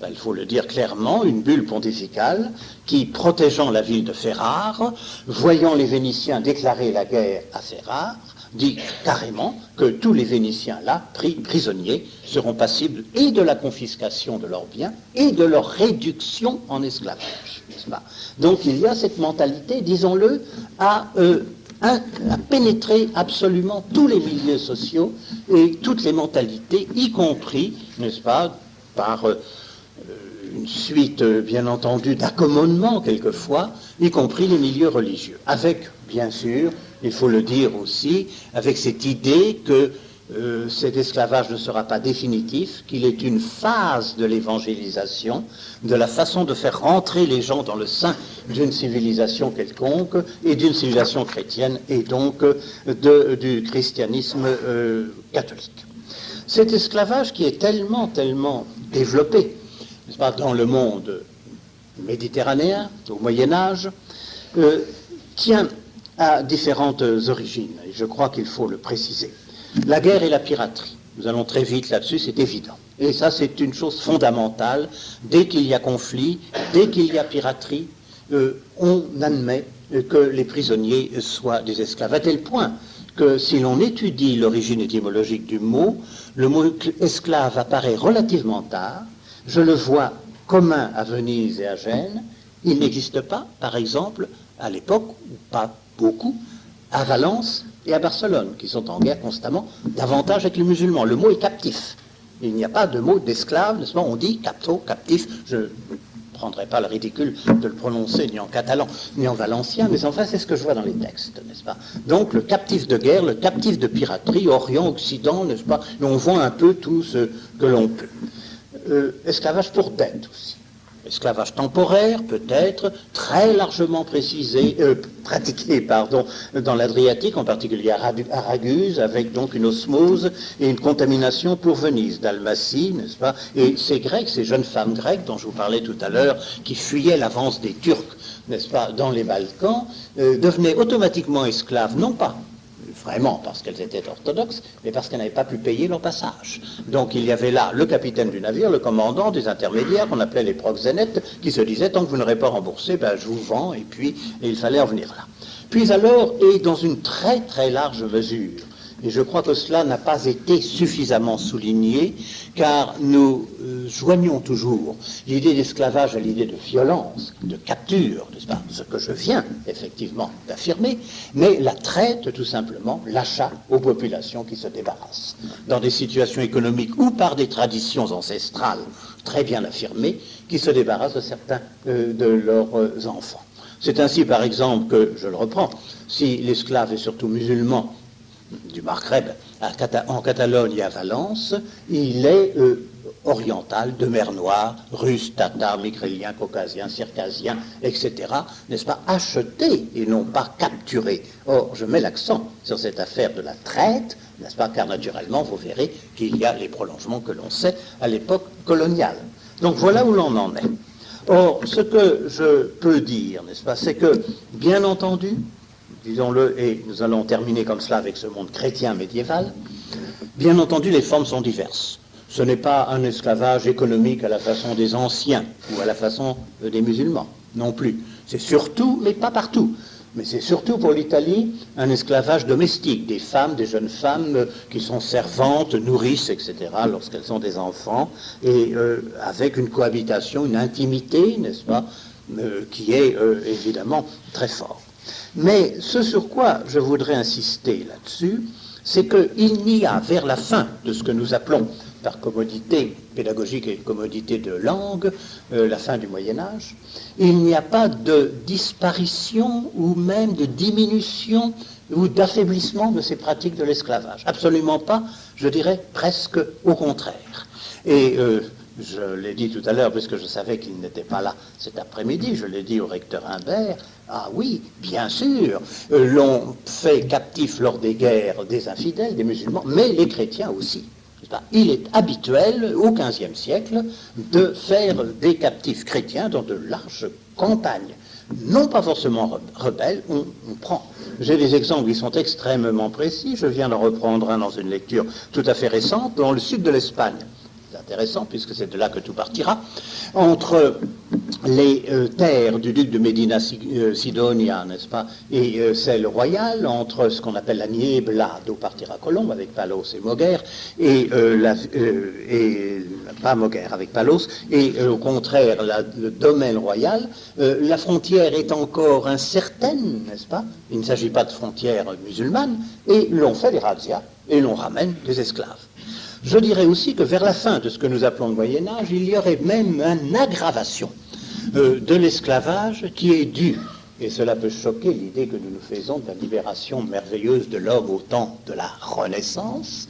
Speaker 1: il faut le dire clairement, une bulle pontificale qui, protégeant la ville de Ferrare, voyant les Vénitiens déclarer la guerre à Ferrare, dit carrément que tous les Vénitiens là, pris prisonniers, seront passibles et de la confiscation de leurs biens et de leur réduction en esclavage, n'est-ce pas? Donc il y a cette mentalité, disons-le, à pénétrer absolument tous les milieux sociaux et toutes les mentalités, y compris, n'est-ce pas, par une suite, bien entendu, d'accommodement quelquefois, y compris les milieux religieux, avec, bien sûr, il faut le dire aussi, avec cette idée que cet esclavage ne sera pas définitif, qu'il est une phase de l'évangélisation, de la façon de faire rentrer les gens dans le sein d'une civilisation quelconque, et d'une civilisation chrétienne, et donc du christianisme catholique. Cet esclavage qui est tellement, tellement développé, n'est-ce pas, dans le monde méditerranéen, au Moyen-Âge, tient à différentes origines, et je crois qu'il faut le préciser. La guerre et la piraterie, nous allons très vite là-dessus, c'est évident. Et ça, c'est une chose fondamentale. Dès qu'il y a conflit, dès qu'il y a piraterie, on admet que les prisonniers soient des esclaves, à tel point que si l'on étudie l'origine étymologique du mot, le mot esclave apparaît relativement tard. Je le vois commun à Venise et à Gênes. Il n'existe pas, par exemple, à l'époque, ou pas beaucoup, à Valence et à Barcelone, qui sont en guerre constamment, davantage avec les musulmans. Le mot est captif. Il n'y a pas de mot d'esclave, n'est-ce pas? On dit capto, captif. Je ne prendrai pas le ridicule de le prononcer ni en catalan ni en valencien, mais enfin c'est ce que je vois dans les textes, n'est-ce pas? Donc le captif de guerre, le captif de piraterie, Orient, Occident, n'est-ce pas? Et on voit un peu tout ce que l'on peut. Esclavage pour dette aussi. Esclavage temporaire, peut-être, très largement pratiqué dans l'Adriatique, en particulier à Raguse, avec donc une osmose et une contamination pour Venise, Dalmatie, n'est-ce pas? Et ces Grecs, ces jeunes femmes grecques dont je vous parlais tout à l'heure, qui fuyaient l'avance des Turcs, n'est-ce pas, dans les Balkans, devenaient automatiquement esclaves, non pas vraiment parce qu'elles étaient orthodoxes, mais parce qu'elles n'avaient pas pu payer leur passage. Donc il y avait là le capitaine du navire, le commandant, des intermédiaires qu'on appelait les proxénètes, qui se disaient, tant que vous n'aurez pas remboursé, ben, je vous vends, et il fallait en venir là. Puis alors, et dans une très très large mesure, et je crois que cela n'a pas été suffisamment souligné, car nous joignons toujours l'idée d'esclavage à l'idée de violence, de capture, n'est-ce pas, ce que je viens effectivement d'affirmer, mais la traite tout simplement, l'achat aux populations qui se débarrassent, dans des situations économiques ou par des traditions ancestrales très bien affirmées, qui se débarrassent de certains de leurs enfants. C'est ainsi par exemple que, je le reprends, si l'esclave est surtout musulman, du Maghreb en Catalogne et à Valence, il est oriental, de mer Noire, russe, tatar, migrélien, caucasien, circasien, etc., n'est-ce pas, acheté et non pas capturé. Or, je mets l'accent sur cette affaire de la traite, n'est-ce pas, car naturellement, vous verrez qu'il y a les prolongements que l'on sait à l'époque coloniale. Donc voilà où l'on en est. Or, ce que je peux dire, n'est-ce pas, c'est que, bien entendu, disons-le, et nous allons terminer comme cela avec ce monde chrétien médiéval, bien entendu, les formes sont diverses. Ce n'est pas un esclavage économique à la façon des anciens ou à la façon des musulmans, non plus. C'est surtout, mais pas partout, mais c'est surtout pour l'Italie un esclavage domestique, des femmes, des jeunes femmes qui sont servantes, nourrices, etc., lorsqu'elles ont des enfants, et avec une cohabitation, une intimité, n'est-ce pas, qui est évidemment très forte. Mais ce sur quoi je voudrais insister là-dessus, c'est qu'il n'y a vers la fin de ce que nous appelons par commodité pédagogique et commodité de langue, la fin du Moyen-Âge, il n'y a pas de disparition ou même de diminution ou d'affaiblissement de ces pratiques de l'esclavage. Absolument pas, je dirais presque au contraire. Et je l'ai dit tout à l'heure, puisque je savais qu'il n'était pas là cet après-midi, je l'ai dit au recteur Humbert, ah oui, bien sûr, l'on fait captif lors des guerres des infidèles, des musulmans, mais les chrétiens aussi. Il est habituel, au XVe siècle, de faire des captifs chrétiens dans de larges campagnes. Non pas forcément rebelles, on prend. J'ai des exemples qui sont extrêmement précis, je viens d'en reprendre un dans une lecture tout à fait récente, dans le sud de l'Espagne. C'est intéressant, puisque c'est de là que tout partira, entre les terres du duc de Medina Sidonia, n'est-ce pas, et celles royales, entre ce qu'on appelle la Niebla, d'où partira Colombe, avec Palos et Moguer, et pas Moguer, avec Palos, et au contraire, le domaine royal, la frontière est encore incertaine, n'est-ce pas, il ne s'agit pas de frontière musulmane, et l'on fait des razzias, et l'on ramène des esclaves. Je dirais aussi que vers la fin de ce que nous appelons le Moyen-Âge, il y aurait même une aggravation de l'esclavage qui est due, et cela peut choquer l'idée que nous nous faisons de la libération merveilleuse de l'homme au temps de la Renaissance,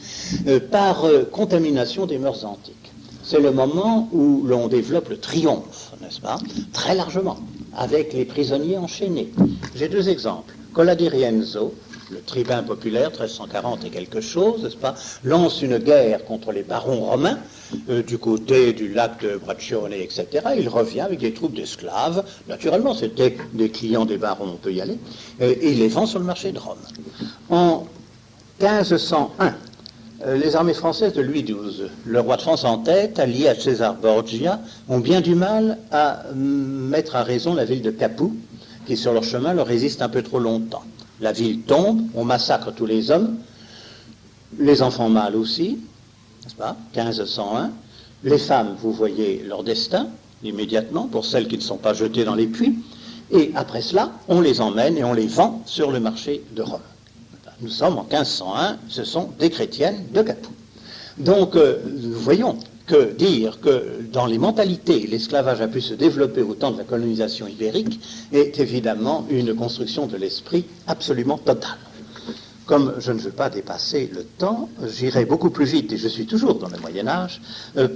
Speaker 1: par contamination des mœurs antiques. C'est le moment où l'on développe le triomphe, n'est-ce pas, très largement, avec les prisonniers enchaînés. J'ai deux exemples. Cola di Rienzo, le tribun populaire, 1340 et quelque chose, n'est-ce pas, lance une guerre contre les barons romains du côté du lac de Braccione, etc. Il revient avec des troupes d'esclaves. Naturellement, c'était des clients des barons, on peut y aller. Et il les vend sur le marché de Rome. En 1501, les armées françaises de Louis XII, le roi de France en tête, allié à César Borgia, ont bien du mal à mettre à raison la ville de Capoue, qui sur leur chemin leur résiste un peu trop longtemps. La ville tombe, on massacre tous les hommes, les enfants mâles aussi, n'est-ce pas, 1501. Les femmes, vous voyez leur destin, immédiatement, pour celles qui ne sont pas jetées dans les puits. Et après cela, on les emmène et on les vend sur le marché de Rome. Nous sommes en 1501, ce sont des chrétiennes de Capoue. Donc, nous voyons que dire que dans les mentalités, l'esclavage a pu se développer au temps de la colonisation ibérique est évidemment une construction de l'esprit absolument totale. Comme je ne veux pas dépasser le temps, j'irai beaucoup plus vite, et je suis toujours dans le Moyen-Âge,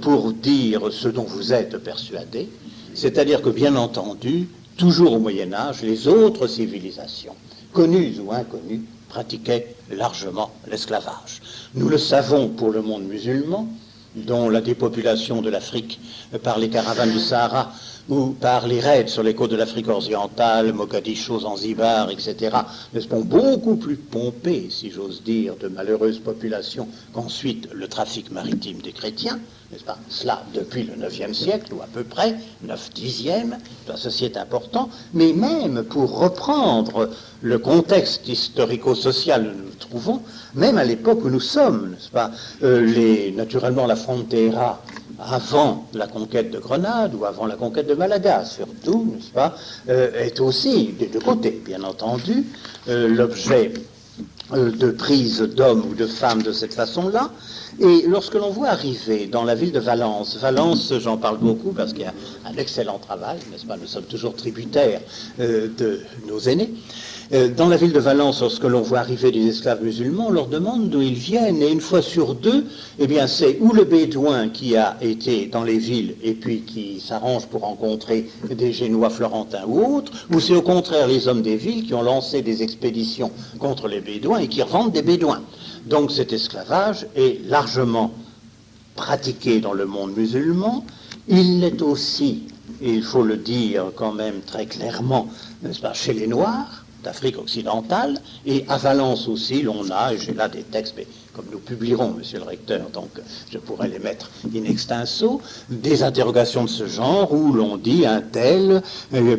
Speaker 1: pour dire ce dont vous êtes persuadés, c'est-à-dire que, bien entendu, toujours au Moyen-Âge, les autres civilisations, connues ou inconnues, pratiquaient largement l'esclavage. Nous le savons pour le monde musulman, dont la dépopulation de l'Afrique par les caravanes du Sahara ou par les raids sur les côtes de l'Afrique orientale, Mogadiscio, Zanzibar, etc., n'est-ce pas, beaucoup plus pompé, si j'ose dire, de malheureuses populations qu'ensuite le trafic maritime des chrétiens, n'est-ce pas, cela depuis le IXe siècle, ou à peu près, 9-10e, ceci est important, mais même pour reprendre le contexte historico-social où nous nous trouvons, même à l'époque où nous sommes, n'est-ce pas, naturellement la frontera avant la conquête de Grenade ou avant la conquête de Malaga, surtout, n'est-ce pas, est aussi, des deux côtés, bien entendu, l'objet de prise d'hommes ou de femmes de cette façon-là. Et lorsque l'on voit arriver dans la ville de Valence, j'en parle beaucoup parce qu'il y a un excellent travail, n'est-ce pas, nous sommes toujours tributaires de nos aînés. Dans la ville de Valence, lorsque l'on voit arriver des esclaves musulmans, on leur demande d'où ils viennent, et une fois sur deux, eh bien, c'est ou le bédouin qui a été dans les villes et puis qui s'arrange pour rencontrer des Génois, Florentins ou autres, ou c'est au contraire les hommes des villes qui ont lancé des expéditions contre les bédouins et qui revendent des bédouins. Donc cet esclavage est largement pratiqué dans le monde musulman. Il l'est aussi, et il faut le dire quand même très clairement, n'est-ce pas, chez les Noirs, d'Afrique occidentale, et à Valence aussi, l'on a, et j'ai là des textes, mais comme nous publierons, monsieur le recteur, donc je pourrais les mettre in extenso, des interrogations de ce genre où l'on dit un tel,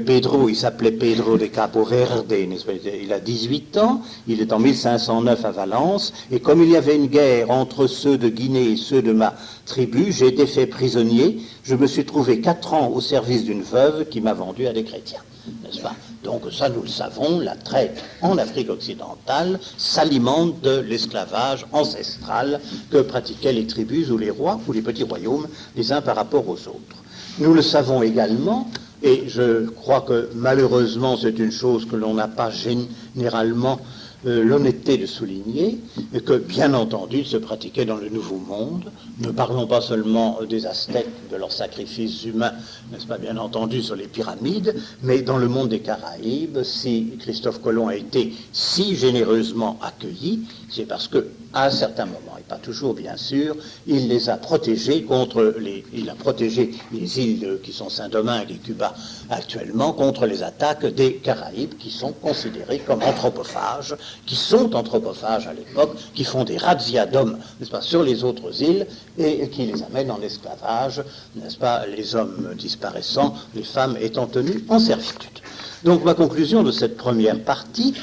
Speaker 1: Pedro, il s'appelait Pedro de Capo Verde, il a 18 ans, il est en 1509 à Valence, et comme il y avait une guerre entre ceux de Guinée et ceux de ma tribu, j'ai été fait prisonnier, je me suis trouvé 4 ans au service d'une veuve qui m'a vendu à des chrétiens, n'est-ce pas? Donc ça, nous le savons, la traite en Afrique occidentale s'alimente de l'esclavage ancestral que pratiquaient les tribus ou les rois ou les petits royaumes les uns par rapport aux autres. Nous le savons également, et je crois que malheureusement c'est une chose que l'on n'a pas généralement l'honnêteté de souligner, et que bien entendu il se pratiquait dans le Nouveau Monde. Ne parlons pas seulement des Aztèques, de leurs sacrifices humains, n'est-ce pas, bien entendu, sur les pyramides, mais dans le monde des Caraïbes, si Christophe Colomb a été si généreusement accueilli, c'est parce que à un certain moment, et pas toujours bien sûr, il les a protégés il a protégé les îles qui sont Saint-Domingue et Cuba actuellement contre les attaques des Caraïbes qui sont considérés comme anthropophages, qui sont anthropophages à l'époque, qui font des razzias d'hommes, n'est-ce pas, sur les autres îles et qui les amènent en esclavage, n'est-ce pas, les hommes disparaissant, les femmes étant tenues en servitude. Donc ma conclusion de cette première partie,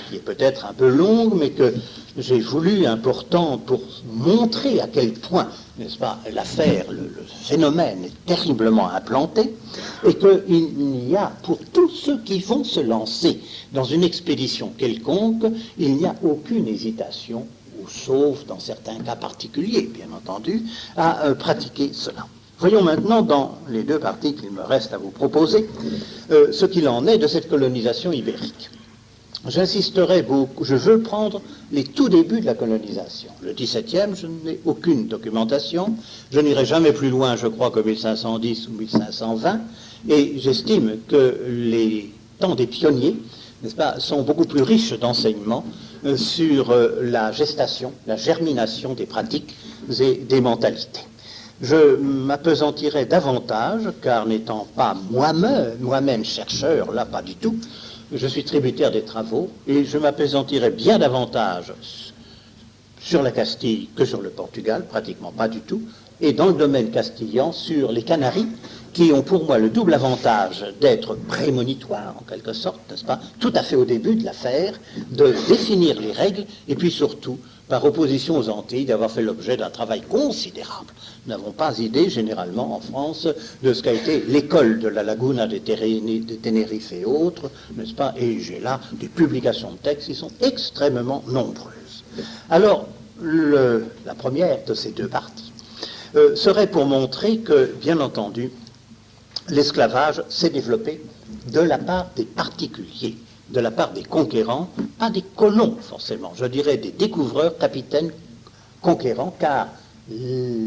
Speaker 1: qui est peut-être un peu longue, mais que j'ai voulu important pour montrer à quel point, n'est-ce pas, l'affaire, le phénomène est terriblement implanté, et qu'il y a, pour tous ceux qui vont se lancer dans une expédition quelconque, il n'y a aucune hésitation, ou sauf dans certains cas particuliers, bien entendu, à pratiquer cela. Voyons maintenant, dans les 2 parties qu'il me reste à vous proposer, ce qu'il en est de cette colonisation ibérique. J'insisterai beaucoup, je veux prendre les tout débuts de la colonisation. Le XVIIe, je n'ai aucune documentation, je n'irai jamais plus loin, je crois, que 1510 ou 1520, et j'estime que les temps des pionniers, n'est-ce pas, sont beaucoup plus riches d'enseignements sur la gestation, la germination des pratiques et des mentalités. Je m'appesantirai davantage, car n'étant pas moi-même chercheur, là pas du tout, je suis tributaire des travaux, et je m'appesantirai bien davantage sur la Castille que sur le Portugal, pratiquement pas du tout, et dans le domaine castillan sur les Canaries, qui ont pour moi le double avantage d'être prémonitoires, en quelque sorte, n'est-ce pas, tout à fait au début de l'affaire, de définir les règles, et puis surtout, par opposition aux Antilles, d'avoir fait l'objet d'un travail considérable. Nous n'avons pas idée, généralement, en France, de ce qu'a été l'école de la Laguna de Tenerife et autres, n'est-ce pas, et j'ai là des publications de textes qui sont extrêmement nombreuses. Alors, la première de ces 2 parties serait pour montrer que, bien entendu, l'esclavage s'est développé de la part des particuliers, de la part des conquérants, pas des colons forcément, je dirais des découvreurs, capitaines, conquérants, car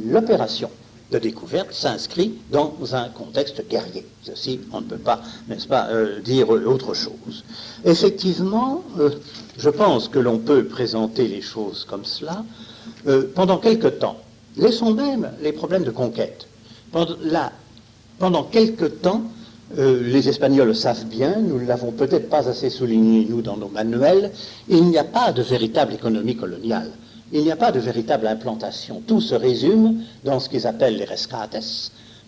Speaker 1: l'opération de découverte s'inscrit dans un contexte guerrier. Ceci, on ne peut pas, n'est-ce pas, dire autre chose. Effectivement, je pense que l'on peut présenter les choses comme cela. Pendant quelque temps, laissons même les problèmes de conquête. Pendant quelque temps, les Espagnols le savent bien, nous ne l'avons peut-être pas assez souligné, nous, dans nos manuels, il n'y a pas de véritable économie coloniale. Il n'y a pas de véritable implantation. Tout se résume dans ce qu'ils appellent les rescates,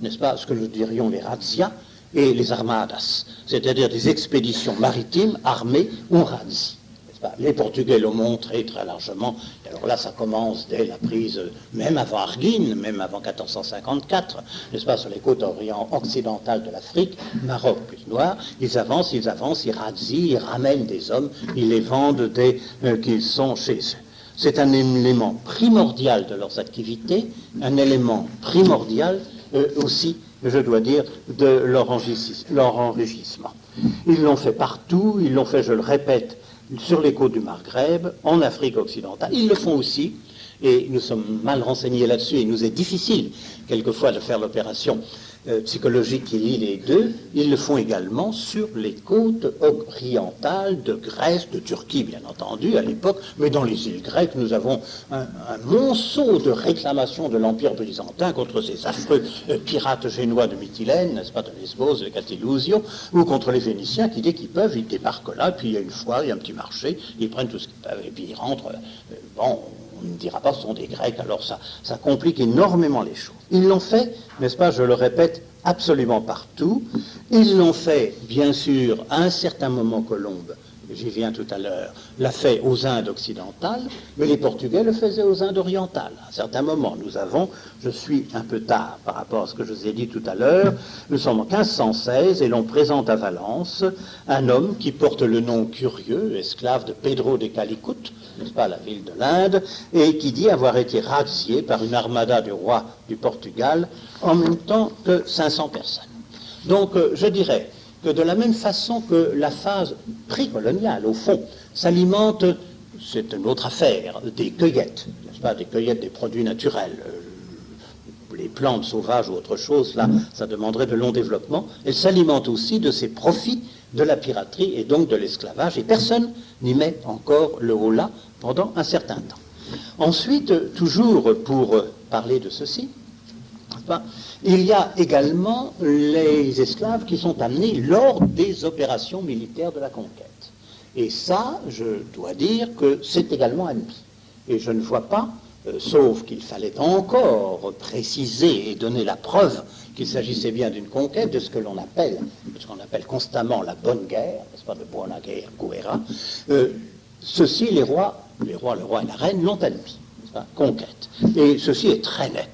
Speaker 1: n'est-ce pas, ce que nous dirions les razzias et les armadas, c'est-à-dire des expéditions maritimes armées ou razzies. Les Portugais l'ont montré très largement, et alors là ça commence dès la prise, même avant Arguine, même avant 1454, n'est-ce pas, sur les côtes occidentales de l'Afrique, Maroc plus noir, ils avancent, ils razzient, ils ramènent des hommes, ils les vendent dès qu'ils sont chez eux. C'est un élément primordial de leurs activités, un élément primordial aussi, je dois dire, de leur enrichissement. Ils l'ont fait partout, ils l'ont fait, je le répète, sur les côtes du Maghreb, en Afrique occidentale. Ils le font aussi Et nous sommes mal renseignés là-dessus, et il nous est difficile quelquefois de faire l'opération psychologique qui lie les deux. Ils le font également sur les côtes orientales de Grèce, de Turquie bien entendu à l'époque, mais dans les îles grecques nous avons un monceau de réclamations de l'Empire byzantin contre ces affreux pirates génois de Mytilène, n'est-ce pas, de Lesbos, de Catilusio, ou contre les Vénitiens qui dès qu'ils peuvent ils débarquent là, puis il y a une foire, il y a un petit marché, ils prennent tout ce qu'ils peuvent et puis ils rentrent. Bon, on ne dira pas que ce sont des Grecs, alors ça complique énormément les choses. Ils l'ont fait, n'est-ce pas, je le répète, absolument partout. Ils l'ont fait, bien sûr, à un certain moment, Colombe, j'y viens tout à l'heure, l'a fait aux Indes occidentales, mais les Portugais le faisaient aux Indes orientales. À un certain moment, je suis un peu tard par rapport à ce que je vous ai dit tout à l'heure, nous sommes en 1516 et l'on présente à Valence un homme qui porte le nom curieux, esclave de Pedro de Calicut, n'est-ce pas, la ville de l'Inde, et qui dit avoir été razzié par une armada du roi du Portugal en même temps que 500 personnes. Donc, je dirais que de la même façon que la phase précoloniale, au fond, s'alimente, c'est une autre affaire, des cueillettes, n'est-ce pas, des cueillettes des produits naturels, les plantes sauvages ou autre chose, là, ça demanderait de longs développements. Elle s'alimente aussi de ces profits de la piraterie et donc de l'esclavage, et personne n'y met encore le haut là pendant un certain temps. Ensuite, toujours pour parler de ceci, il y a également les esclaves qui sont amenés lors des opérations militaires de la conquête. Et ça, je dois dire que c'est également admis. Et je ne vois pas, sauf qu'il fallait encore préciser et donner la preuve qu'il s'agissait bien d'une conquête, de ce qu'on appelle constamment la bonne guerre, n'est-ce pas, de buona guerra, ceci, le roi et la reine l'ont admis, n'est-ce pas, conquête. Et ceci est très net.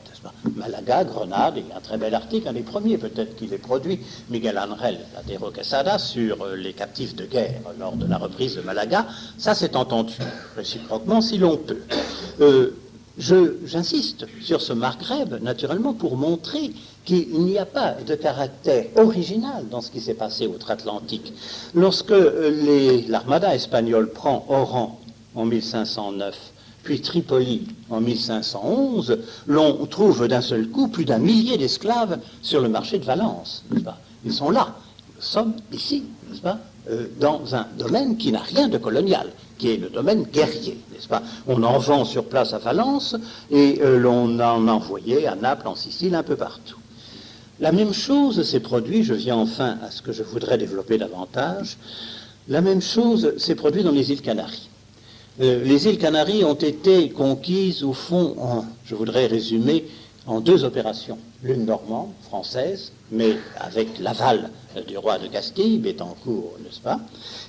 Speaker 1: Malaga, Grenade, il y a un très bel article, un des premiers peut-être qu'il ait produit, Miguel Ángel Ladero Quesada, sur les captifs de guerre lors de la reprise de Malaga. Ça s'est entendu réciproquement si l'on peut. J'insiste sur ce Maghreb, naturellement, pour montrer qu'il n'y a pas de caractère original dans ce qui s'est passé outre-Atlantique. Lorsque l'armada espagnole prend Oran en 1509, puis Tripoli en 1511, l'on trouve d'un seul coup plus d'1 millier d'esclaves sur le marché de Valence, n'est-ce pas? Ils sont là. Nous sommes ici, n'est-ce pas, dans un domaine qui n'a rien de colonial, qui est le domaine guerrier, n'est-ce pas? On en vend sur place à Valence et l'on en envoyait à Naples, en Sicile, un peu partout. La même chose s'est produite, je viens enfin à ce que je voudrais développer davantage, la même chose s'est produite dans les îles Canaries. Les îles Canaries ont été conquises, au fond, je voudrais résumer, en 2 opérations. L'une normande, française, mais avec l'aval du roi de Castille, Béthencourt, n'est-ce pas?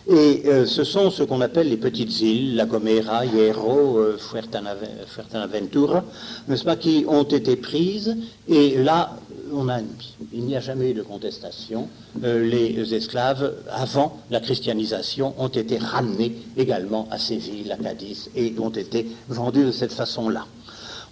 Speaker 1: Et ce sont ce qu'on appelle les petites îles, La Gomera, Hierro, Fuerteventura, n'est-ce pas, qui ont été prises, et là, il n'y a jamais eu de contestation. Les esclaves, avant la christianisation, ont été ramenés également à Séville, à Cadiz, et ont été vendus de cette façon-là.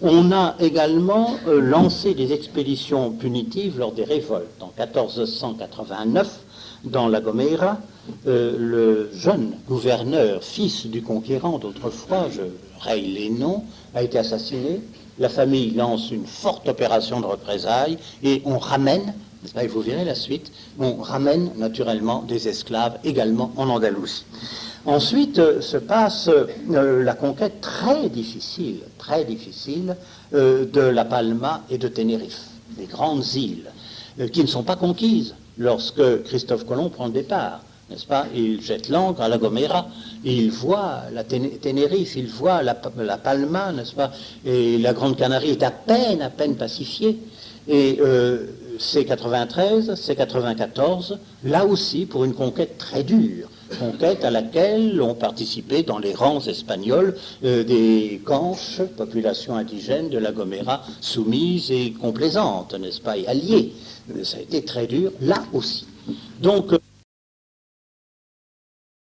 Speaker 1: On a également lancé des expéditions punitives lors des révoltes. En 1489, dans La Gomera, le jeune gouverneur, fils du conquérant d'autrefois, je raye les noms, a été assassiné. La famille lance une forte opération de représailles et on ramène, n'est-ce pas, et vous verrez la suite, on ramène naturellement des esclaves également en Andalousie. Ensuite se passe la conquête très difficile de La Palma et de Tenerife, des grandes îles, qui ne sont pas conquises lorsque Christophe Colomb prend le départ. N'est-ce pas? Il jette l'ancre à La Gomera, il voit la Tenerife, il voit la Palma, n'est-ce pas? Et la Grande Canarie est à peine pacifiée. Et c'est 93, c'est 94, là aussi pour une conquête très dure, conquête à laquelle ont participé dans les rangs espagnols des Canches, population indigène de La Gomera, soumise et complaisante, n'est-ce pas, et alliée. Ça a été très dur, là aussi. Donc,